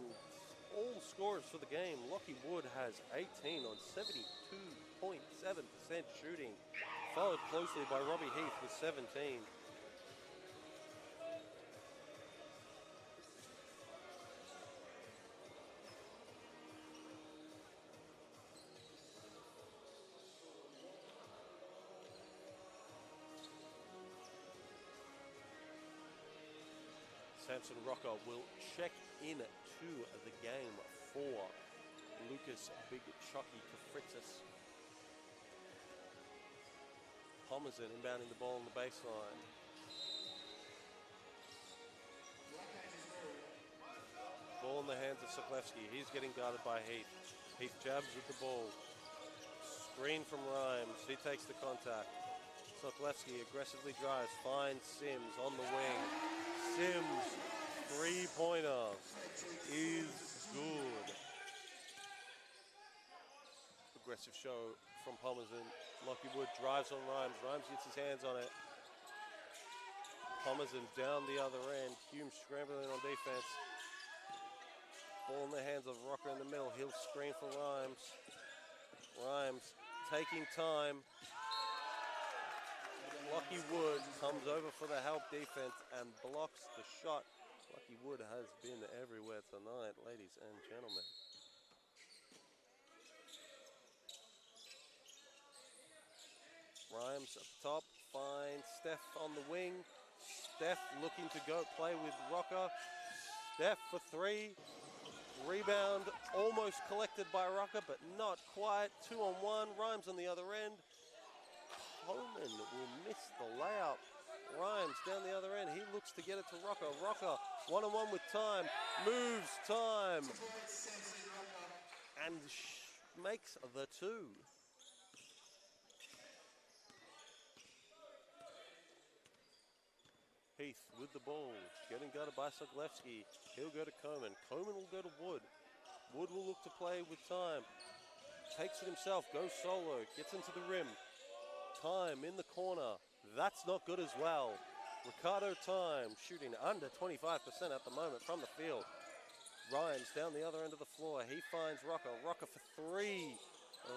all scorers for the game, Lockie Wood has 18 on 72.7% shooting, followed closely by Robbie Heath with 17. Samson Rocker will check in to the game for Lucas Big Chucky Kafritzis. Pomerson inbounding the ball on the baseline. Ball in the hands of Sokolewski. He's getting guarded by Heath. Heath jabs with the ball. Screen from Rhymes. He takes the contact. Sokolewski aggressively drives. Finds Sims on the wing. Sims, three-pointer is good. Aggressive show from Pomerson. Lockie Wood drives on Rhymes. Rhymes gets his hands on it. Pomerson down the other end. Hume scrambling on defense. Ball in the hands of Rocker in the middle. He'll screen for Rhymes. Rhymes taking time. Lockie Wood comes over for the help defense and blocks the shot. Lockie Wood has been everywhere tonight, ladies and gentlemen. Rhymes up top, finds Steph on the wing. Steph looking to go play with Rocker. Steph for three. Rebound almost collected by Rocker, but not quite. 2-on-1. Rhymes on the other end. Coleman will miss the layup. Rhymes down the other end. He looks to get it to Rocker. Rocker, one-on-one with time. Moves time. And makes the two. Heath with the ball. Getting guarded by Sokolewski. He'll go to Coleman. Coleman will go to Wood. Wood will look to play with time. Takes it himself. Goes solo. Gets into the rim. Time in the corner. That's not good as well. Ricardo Time shooting under 25% at the moment from the field. Rhymes down the other end of the floor. He finds Rocker. Rocker for three.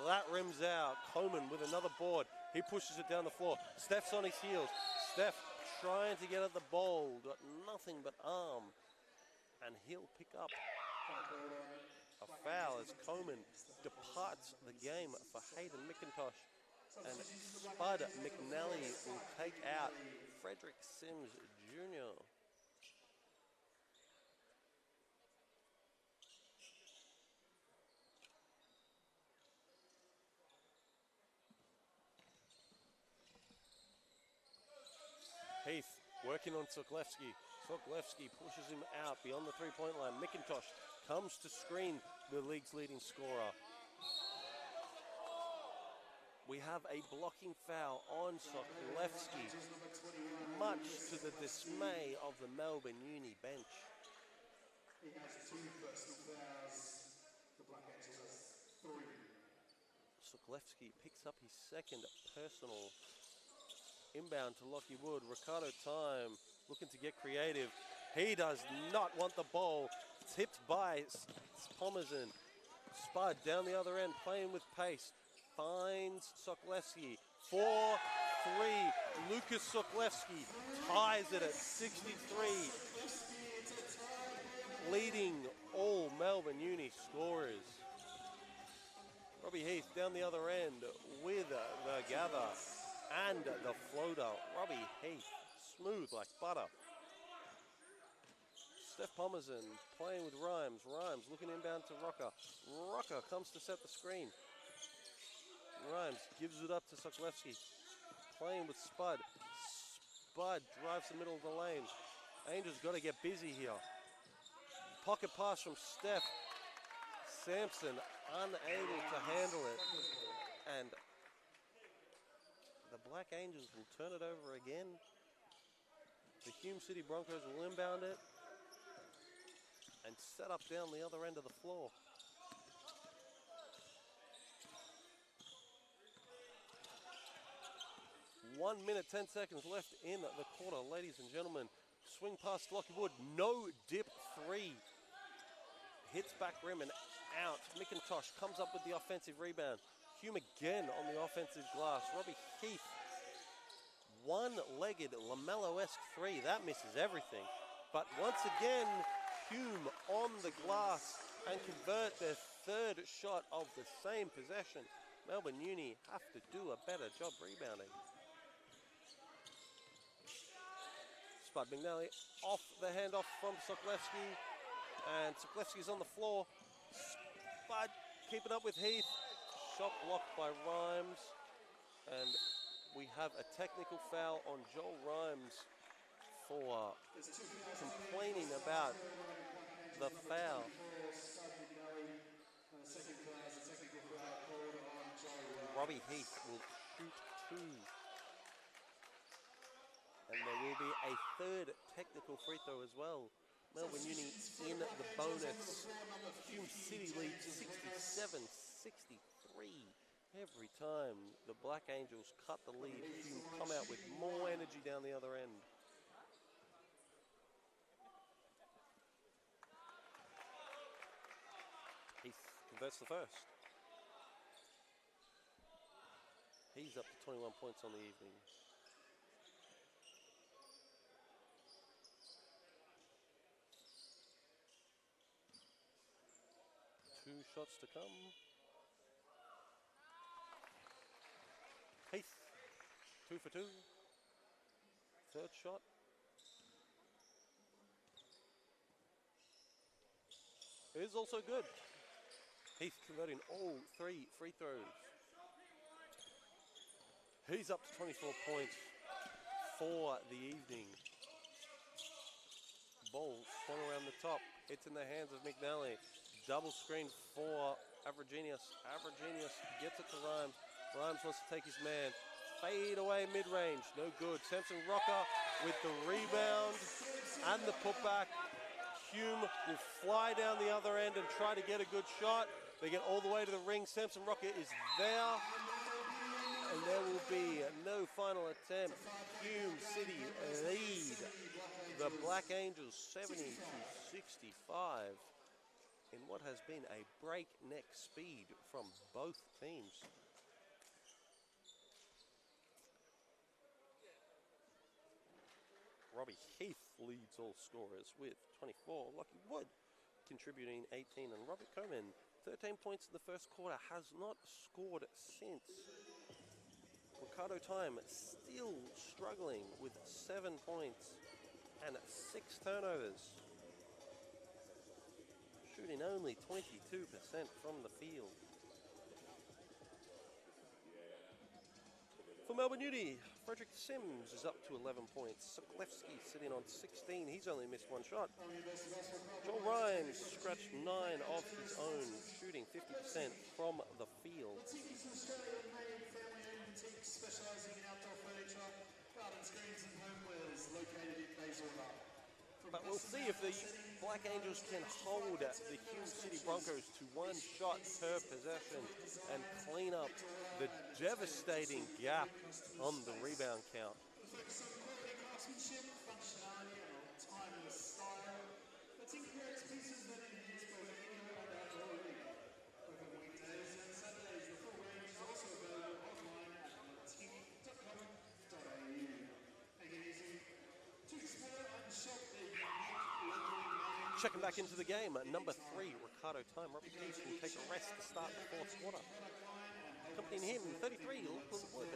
That rims out. Coleman with another board. He pushes it down the floor. Steph's on his heels. Steph trying to get at the ball, got nothing but arm, and he'll pick up a foul as Coleman departs the game for Hayden McIntosh, and Spud McNally will take out Frederick Sims Jr. Heath working on Sokolewski. Sokolewski pushes him out beyond the three-point line. McIntosh comes to screen the league's leading scorer. We have a blocking foul on Sokolewski, much to the dismay of the Melbourne Uni bench. He has 2 personal fouls. The Black Angels has 3. Sokolewski picks up his second personal. Inbound to Lockie Wood. Ricardo Time looking to get creative. He does not want the ball. Tipped by Pomazan. Spud down the other end, playing with pace. Finds Sokolewski. 4-3. Lucas Sokolewski ties it at 63. Leading all Melbourne Uni scorers. Robbie Heath down the other end with the gather and the floater. Robbie Heath, smooth like butter. Steph Pomazan playing with Rhymes. Rhymes looking inbound to Rocker. Rocker comes to set the screen. Rhymes gives it up to Sokolewski. Playing with Spud. Spud drives the middle of the lane. Angels got to get busy here. Pocket pass from Steph. Sampson unable to handle it. And the Black Angels will turn it over again. The Hume City Broncos will inbound it and set up down the other end of the floor. 1 minute, 10 seconds left in the quarter, ladies and gentlemen. Swing past Lockie Wood, no dip 3. Hits back rim and out. McIntosh comes up with the offensive rebound. Hume again on the offensive glass. Robbie Heath, one-legged LaMelo-esque 3. That misses everything. But once again, Hume on the glass and convert their third shot of the same possession. Melbourne Uni have to do a better job rebounding. Spud McNally off the handoff from Sokolewski. And Sokolewski's on the floor. Spud keeping up with Heath. Shot blocked by Rhymes. And we have a technical foul on Joel Rhymes for complaining about the foul. Robbie Heath will shoot 2. And there will be a third technical free throw as well. Melbourne Uni in the bonus. Hume City leads 67-63. Every time the Black Angels cut the lead, Hume come out with more energy down the other end. Heath converts the first. He's up to 21 points on the evening. Two shots to come. Heath, 2 for 2. Third shot. Is also good. Heath converting all 3 free throws. He's up to 24 points for the evening. Ball swung around the top. It's in the hands of McNally. Double screen for Avragenius. Avragenius gets it to Rhymes. Rhymes wants to take his man. Fade away mid-range. No good. Samson Rocker with the rebound and the putback. Hume will fly down the other end and try to get a good shot. They get all the way to the ring. Samson Rocker is there. And there will be no final attempt. Hume City lead the Black Angels 70-65 in what has been a breakneck speed from both teams. Robbie Heath leads all scorers with 24. Lucky Wood contributing 18. And Robert Coleman, 13 points in the first quarter, has not scored since. Ricardo Time still struggling with 7 points and 6 turnovers. Shooting only 22% from the field. For Melbourne Uni, Frederick Sims is up to 11 points. Sokolewski sitting on 16. He's only missed 1 shot. Joel Ryan scratched 9 of his own, shooting 50% from the field. Boutiques Australian-made family-owned boutiques specialising in outdoor furniture, garden screens and homewares located in Bayswater. But we'll see if the Black Angels can hold the Hume City Broncos to 1 shot per possession and clean up the devastating gap on the rebound count. Focus on quality craftsmanship, functionality and a timeless style. Boutique creates pieces that enhance both indoor and outdoor living. Open weekdays and Saturdays, the full range is also available online at boutique.com.au. Take it easy. To explore and shop their unique locally made. Checking back into the game, number 3, Ricardo Time. Robbie Keith will take a rest to start the 4th quarter. Accompanying him, 33, Lachlan Wood.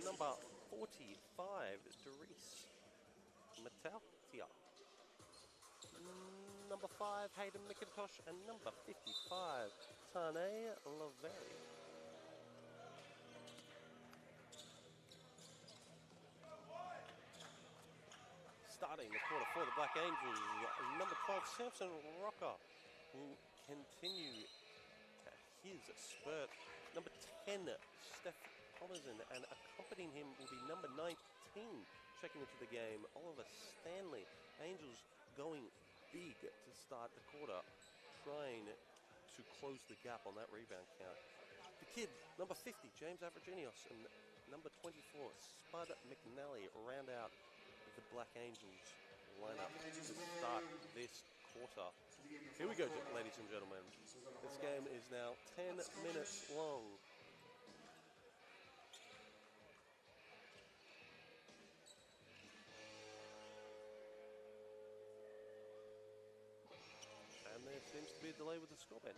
Number 45, Doris Metaltia. Number 5, Hayden McIntosh. And number 55, Tane Laveri. Starting the quarter for the Black Angels, number 12, Samson Rocker will continue his spurt. Number 10, Steph Thomason, and accompanying him will be number 19, checking into the game, Oliver Stanley. Angels going big to start the quarter, trying to close the gap on that rebound count. The kid, number 50, James Avrigenios, and number 24, Spud McNally, round out the Black Angels lineup to start this quarter. Here we go, ladies and gentlemen. This game is now 10 minutes long. And there seems to be a delay with the score bench.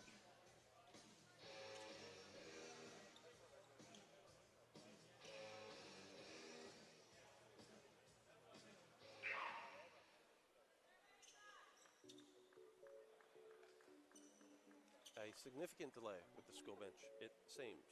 A significant delay with the score bench, it seems.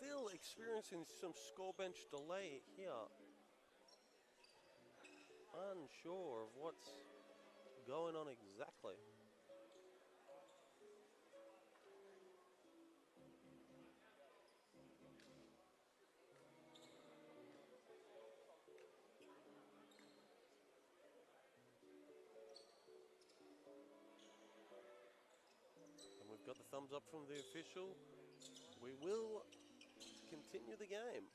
Still experiencing some score bench delay here. Unsure of what's going on exactly. And we've got the thumbs up from the official. We will continue the game.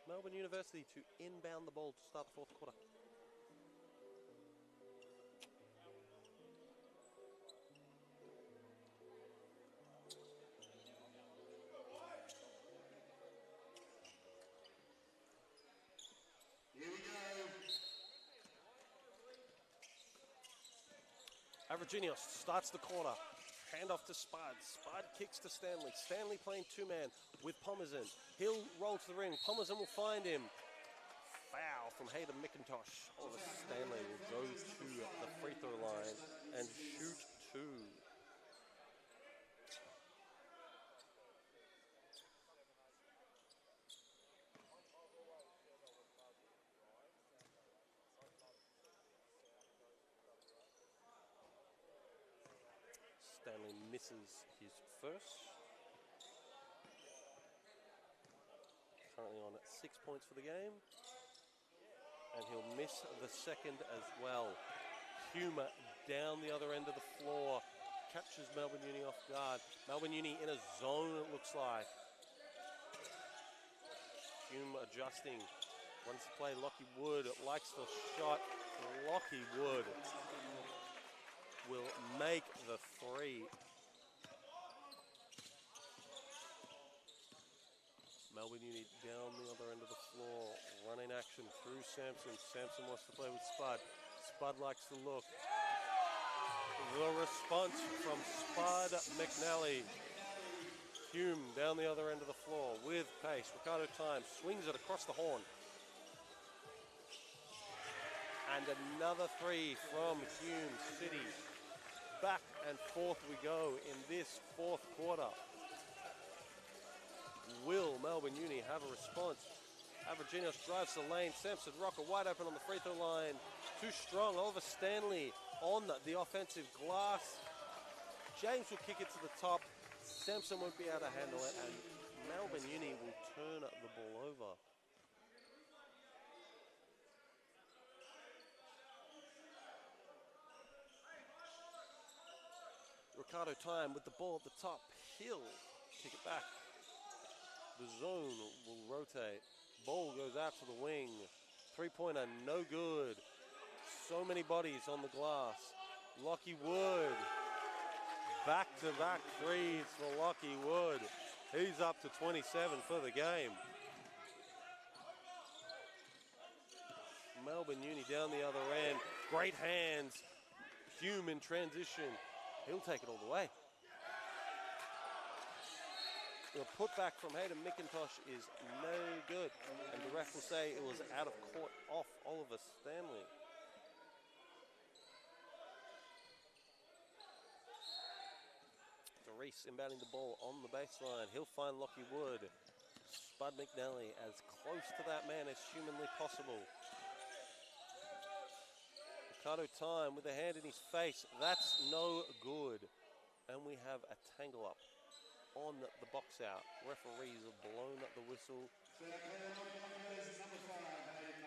Melbourne University to inbound the ball to start the 4th quarter. Here we go. Avrigenios starts the quarter. Hand off to Spud. Spud kicks to Stanley. Stanley playing 2-man with Pomazin. He'll roll to the ring. Pomazin will find him. Foul from Hayden McIntosh. Oliver Stanley will go to the free throw line and shoot 2. Stanley misses his first. Currently on 6 points for the game. And he'll miss the second as well. Hume down the other end of the floor. Captures Melbourne Uni off guard. Melbourne Uni in a zone, it looks like. Hume adjusting. Wants to play Lockie Wood. Likes the shot. Lockie Wood will make the three. Melbourne Uni down the other end of the floor. Running action through Sampson. Sampson wants to play with Spud. Spud likes to look. The response from Spud McNally. Hume down the other end of the floor with pace. Ricardo Time swings it across the horn. And another three from Hume City. Back and forth we go in this fourth quarter. Will Melbourne Uni have a response? Avragenius drives the lane. Sampson Rocker wide open on the free throw line. Too strong. Oliver Stanley on the offensive glass. James will kick it to the top. Sampson won't be able to handle it, and Melbourne Uni will turn the ball over. Ricardo Time with the ball at the top. He'll kick it back. The zone will rotate. Ball goes out to the wing. Three-pointer, no good. So many bodies on the glass. Lockie Wood. Back-to-back threes for Lockie Wood. He's up to 27 for the game. Melbourne Uni down the other end. Great hands. Hume in transition. He'll take it all the way. The putback from Hayden McIntosh is no good. And the ref will say it was out of court off Oliver Stanley. Reese inbounding the ball on the baseline. He'll find Lockie Wood. Spud McNally as close to that man as humanly possible. Ricardo Time with a hand in his face. That's no good. And we have a tangle up on the box out. Referees have blown the whistle.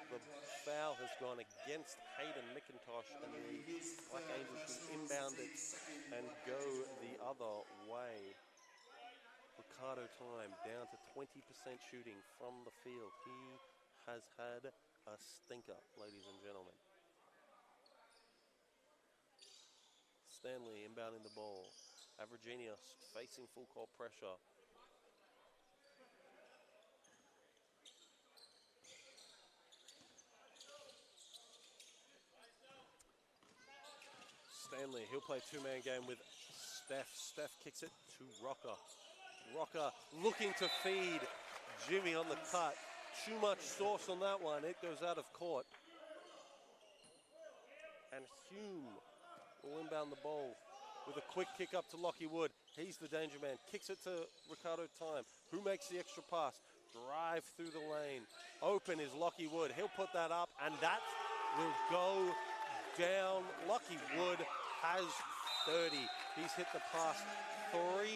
The foul has gone against Hayden McIntosh, and the Black Angels can inbound it and go the other way. Ricardo Time down to 20% shooting from the field. He has had a stinker, ladies and gentlemen. Stanley inbounding the ball. Avragenius facing full court pressure. Stanley, he'll play two-man game with Steph. Steph kicks it to Rocker. Rocker looking to feed. Jimmy on the cut. Too much sauce on that one. It goes out of court. And Hume will inbound the ball with a quick kick up to Lockie Wood. He's the danger man. Kicks it to Ricardo Time. Who makes the extra pass? Drive through the lane. Open is Lockie Wood. He'll put that up, and that will go down. Lockie Wood has 30. He's hit the pass 3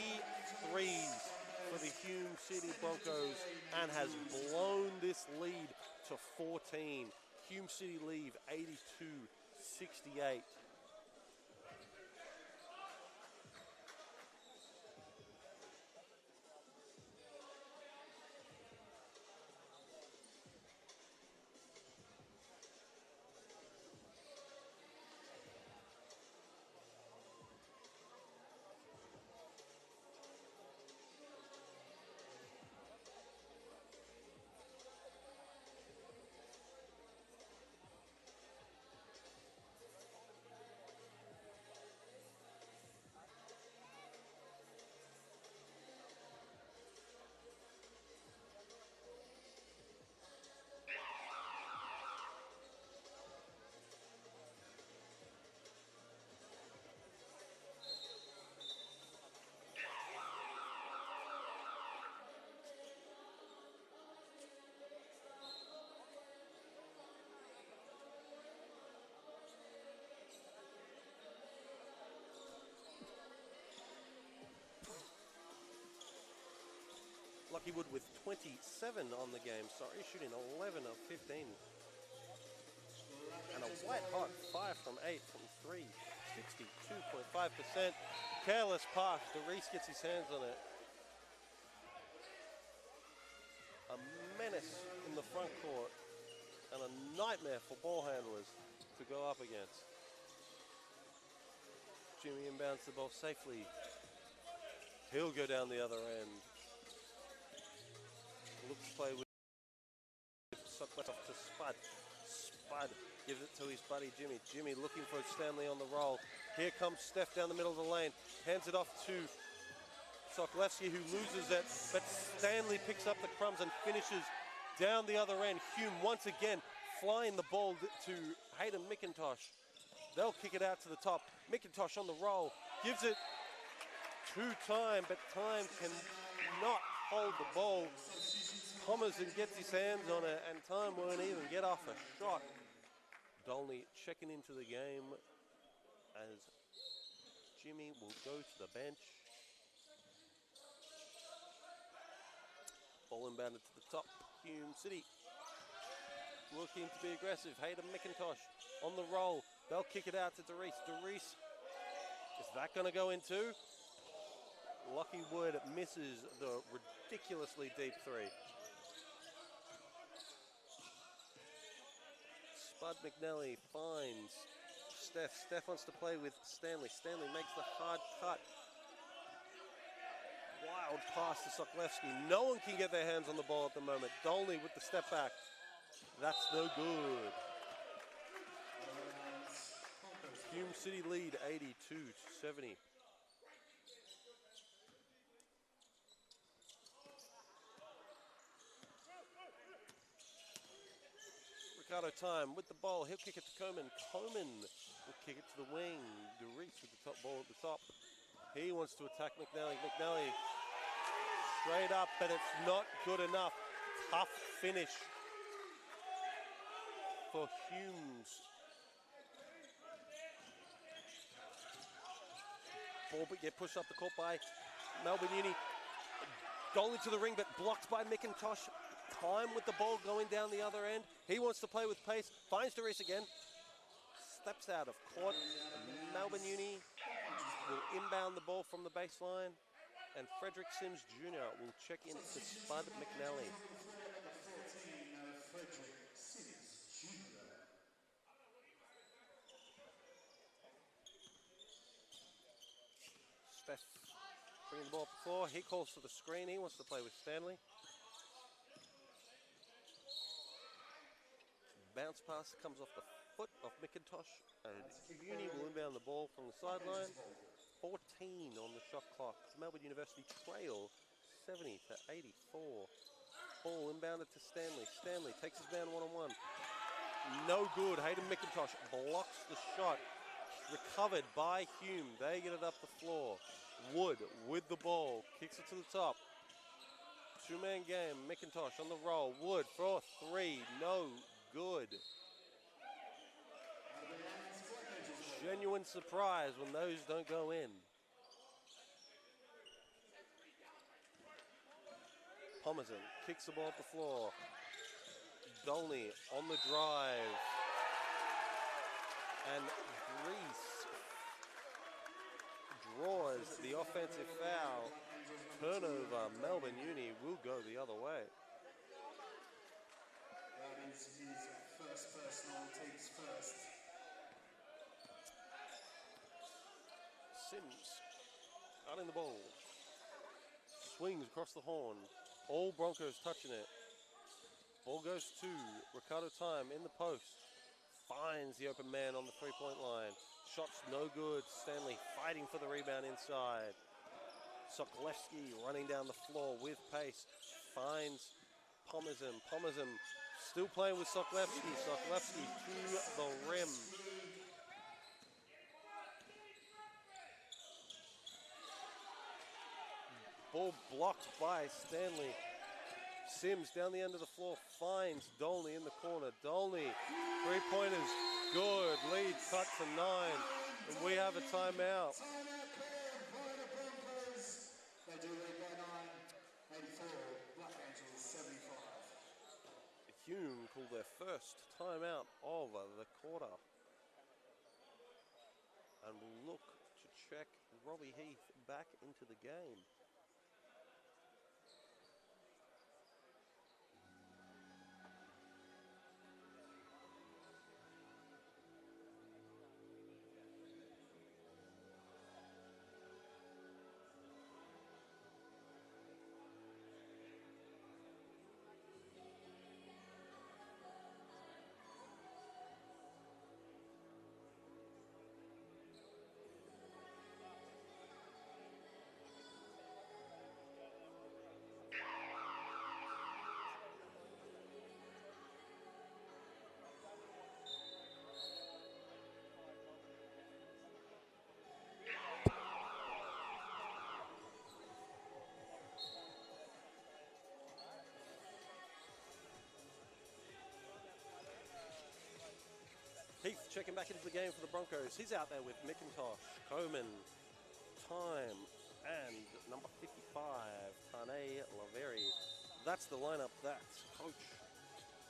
threes for the Hume City Broncos and has blown this lead to 14. Hume City lead 82-68. Lucky Wood with 27 on the game, sorry, shooting 11 of 15. And a white hot 5 from 8 from 3, 62.5%. Careless pass, Reese gets his hands on it. A menace in the front court and a nightmare for ball handlers to go up against. Jimmy inbounds the ball safely. He'll go down the other end. Looks to play with Sutcliffe off to Spud. Spud gives it to his buddy Jimmy. Jimmy looking for Stanley on the roll. Here comes Steph down the middle of the lane. Hands it off to Sokolewski, who loses it, but Stanley picks up the crumbs and finishes down the other end. Hume once again flying the ball to Hayden McIntosh. They'll kick it out to the top. McIntosh on the roll, gives it to Time, but Time cannot hold the ball. Thomason gets his hands on it, and Time won't even get off a shot. Dolney checking into the game as Jimmy will go to the bench. Ball inbounded to the top. Hume City looking to be aggressive. Hayden McIntosh on the roll. They'll kick it out to Doris. Doris, is that going to go in too? Lucky Wood misses the ridiculously deep three. Spud McNally finds Steph. Steph wants to play with Stanley. Stanley makes the hard cut. Wild pass to Sokolewski. No one can get their hands on the ball at the moment. Dolney with the step back. That's no good. Hume City lead 82-70. Ricardo Time with the ball. He'll kick it to Coleman. Coleman will kick it to the wing. DeReese with the top ball at the top. He wants to attack McNally. McNally straight up, but it's not good enough. Tough finish for Humes. Ball but get pushed up the court by Melbourne Uni. Dolly to the ring, but blocked by McIntosh. Time with the ball going down the other end. He wants to play with pace. Finds Doris again. Steps out of court. Melbourne Uni will inbound the ball from the baseline. And Frederick Sims Jr. will check in to Spud McNally. Steph bringing the ball up the floor. He calls for the screen. He wants to play with Stanley. Bounce pass comes off the foot of McIntosh. And Uni will inbound the ball from the sideline. 14 on the shot clock. Melbourne University trail 70-84. Ball inbounded to Stanley. Stanley takes his man one-on-one. No good. Hayden McIntosh blocks the shot. Recovered by Hume. They get it up the floor. Wood with the ball. Kicks it to the top. Two-man game. McIntosh on the roll. Wood for three. No good. Genuine surprise when those don't go in. Thomason kicks the ball up the floor. Dolney on the drive. And Reese draws the offensive foul. Turnover. Melbourne Uni will go the other way. That is his first personal, team's first. Sims running the ball. Swings across the horn. All Broncos touching it. Ball goes to Ricardo Time in the post. Finds the open man on the three-point line. Shots no good. Stanley fighting for the rebound inside. Sokolewski running down the floor with pace. Finds Pomazim. Pomazim still playing with Sokolewski. Sokolewski to the rim. Ball blocked by Stanley. Sims down the end of the floor finds Dolney in the corner. Dolney, three-pointers, good. Lead cut to 9. And we have a timeout. Timeout called by the Broncos. They do lead by 9, 84. call their first timeout of the quarter. And we'll look to check Robbie Heath back into the game. Heath checking back into the game for the Broncos. He's out there with McIntosh, Coleman, Time, and number 55, Tane Laveri. That's the lineup that Coach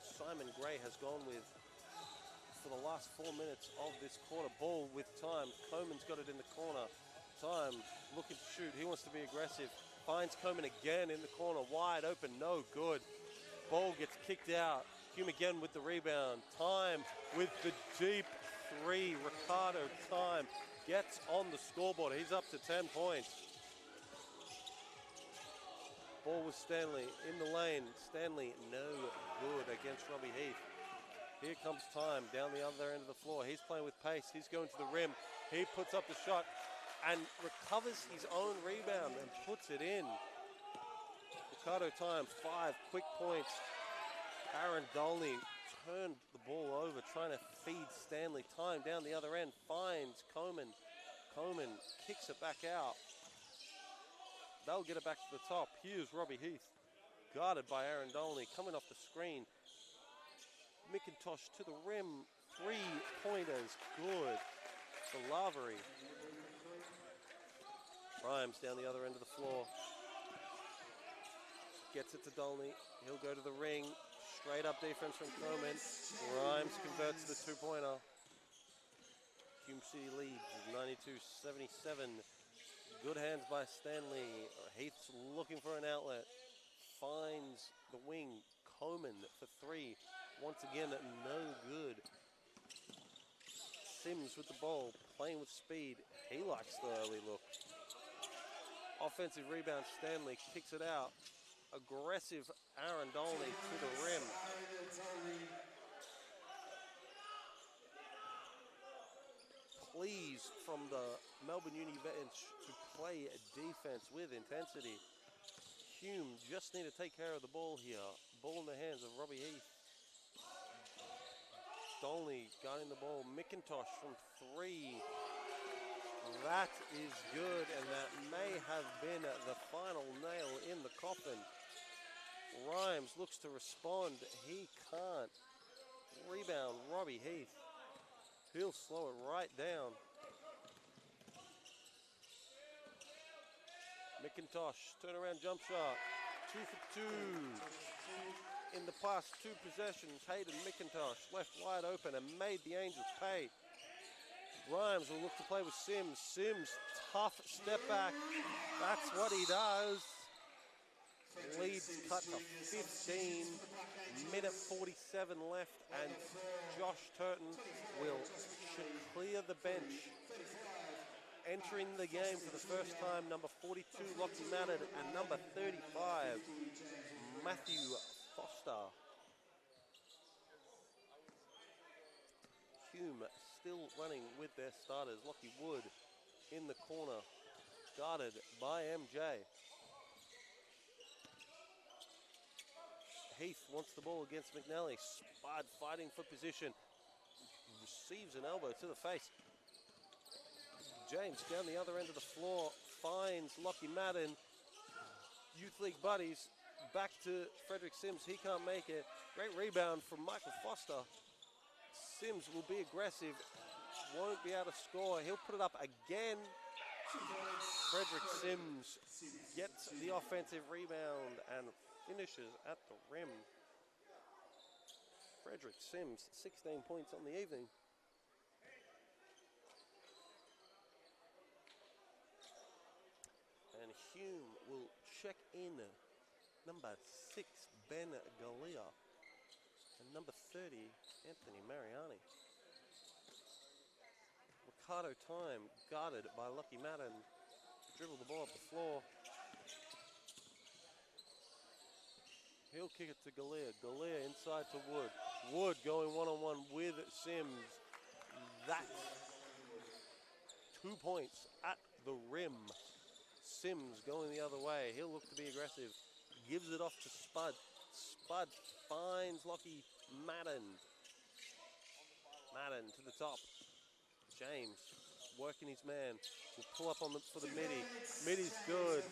Simon Gray has gone with for the last 4 minutes of this quarter. Ball with Time. Coleman's got it in the corner. Time looking to shoot. He wants to be aggressive. Finds Coleman again in the corner. Wide open. No good. Ball gets kicked out. Hume again with the rebound. Time with the deep three. Ricardo Time gets on the scoreboard. He's up to 10 points. Ball with Stanley in the lane. Stanley no good against Robbie Heath. Here comes Time down the other end of the floor. He's playing with pace. He's going to the rim. He puts up the shot and recovers his own rebound and puts it in. Ricardo Time, 5 quick points. Aaron Dolney turned the ball over, trying to feed Stanley. Time down the other end, finds Coleman. Coleman kicks it back out. They'll get it back to the top. Here's Robbie Heath, guarded by Aaron Dolney, coming off the screen. McIntosh to the rim, 3-pointers, good for Lavery. Rhymes down the other end of the floor. Gets it to Dolney, he'll go to the ring. Straight up defense from Coleman. Rhymes converts the 2-pointer. Hume City leads 92-77. Good hands by Stanley. Heath's looking for an outlet. Finds the wing. Coleman for 3. Once again, no good. Sims with the ball, playing with speed. He likes the early look. Offensive rebound, Stanley kicks it out. Aggressive Aaron Dolney to the rim. Pleased from the Melbourne Uni bench to play defense with intensity. Hume just need to take care of the ball here. Ball in the hands of Robbie Heath. Dolney guarding the ball. McIntosh from 3. That is good, and that may have been the final nail in the coffin. Rhymes looks to respond. He can't. Rebound, Robbie Heath. He'll slow it right down. McIntosh, turnaround jump shot. 2 for 2. In the past 2 possessions, Hayden McIntosh left wide open and made the Angels pay. Rhymes will look to play with Sims. Sims, tough step back. That's what he does. Leads cut to 15. Minute 47 left, and Josh Turton should clear the bench. Entering the game for the first time, number 42, Lockie Maddard, and number 35, Matthew Foster. Hume still running with their starters. Lockie Wood in the corner, guarded by MJ. Heath wants the ball against McNally. Spud fighting for position. Receives an elbow to the face. James down the other end of the floor finds Lockie Madden. Youth League buddies. Back to Frederick Sims. He can't make it. Great rebound from Michael Foster. Sims will be aggressive. Won't be able to score. He'll put it up again. Frederick Sims gets the offensive rebound and finishes at the rim. Frederick Sims, 16 points on the evening. And Hume will check in number 6, Ben Galea, and number 30, Anthony Mariani. Ricardo Time, guarded by Lucky Madden, dribble the ball up the floor. He'll kick it to Galea. Galea inside to Wood. Wood going one-on-one with Sims. That's 2 points at the rim. Sims going the other way. He'll look to be aggressive. Gives it off to Spud. Spud finds Lockie Madden. Madden to the top. James working his man. Will pull up on for the midi. Midi's good.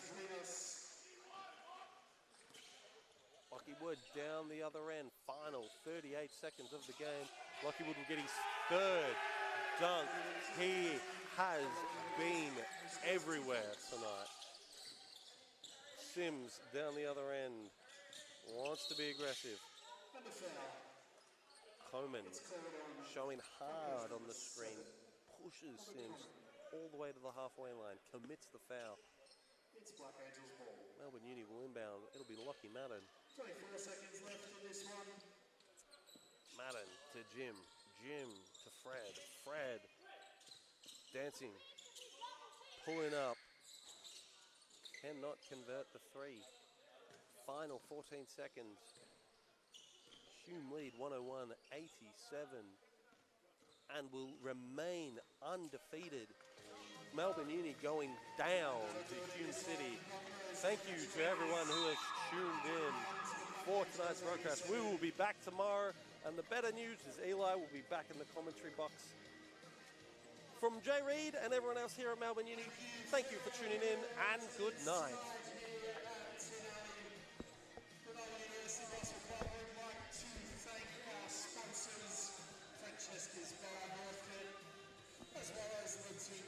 Lockie Wood down the other end. Final 38 seconds of the game. Lockie Wood will get his third dunk. He has been everywhere tonight. Sims down the other end. Wants to be aggressive. Coleman showing hard on the screen. Pushes Sims all the way to the halfway line. Commits the foul. Melbourne Uni will inbound. It'll be Lockie Madden. 24 seconds left in this one. Madden to Jim. Jim to Fred. Fred dancing. Pulling up. Cannot convert the three. Final 14 seconds. Hume lead 101-87 and will remain undefeated. Melbourne Uni going down to Hume City. Thank you to everyone who has tuned in for tonight's broadcast. We will be back tomorrow, and the better news is Eli will be back in the commentary box. From Jay Reid and everyone else here at Melbourne Uni, thank you for tuning in, and good night. As well as the team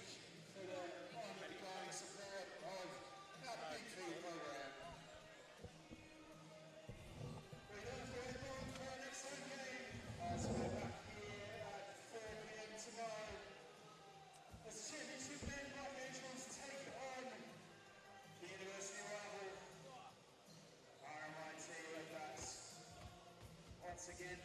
for the ongoing support of our Big V program. We don't feel long for our next home game as we're back here at 4 p.m. tomorrow. As championship men Black Angels take on the University rival RMIT Redbacks. Once again,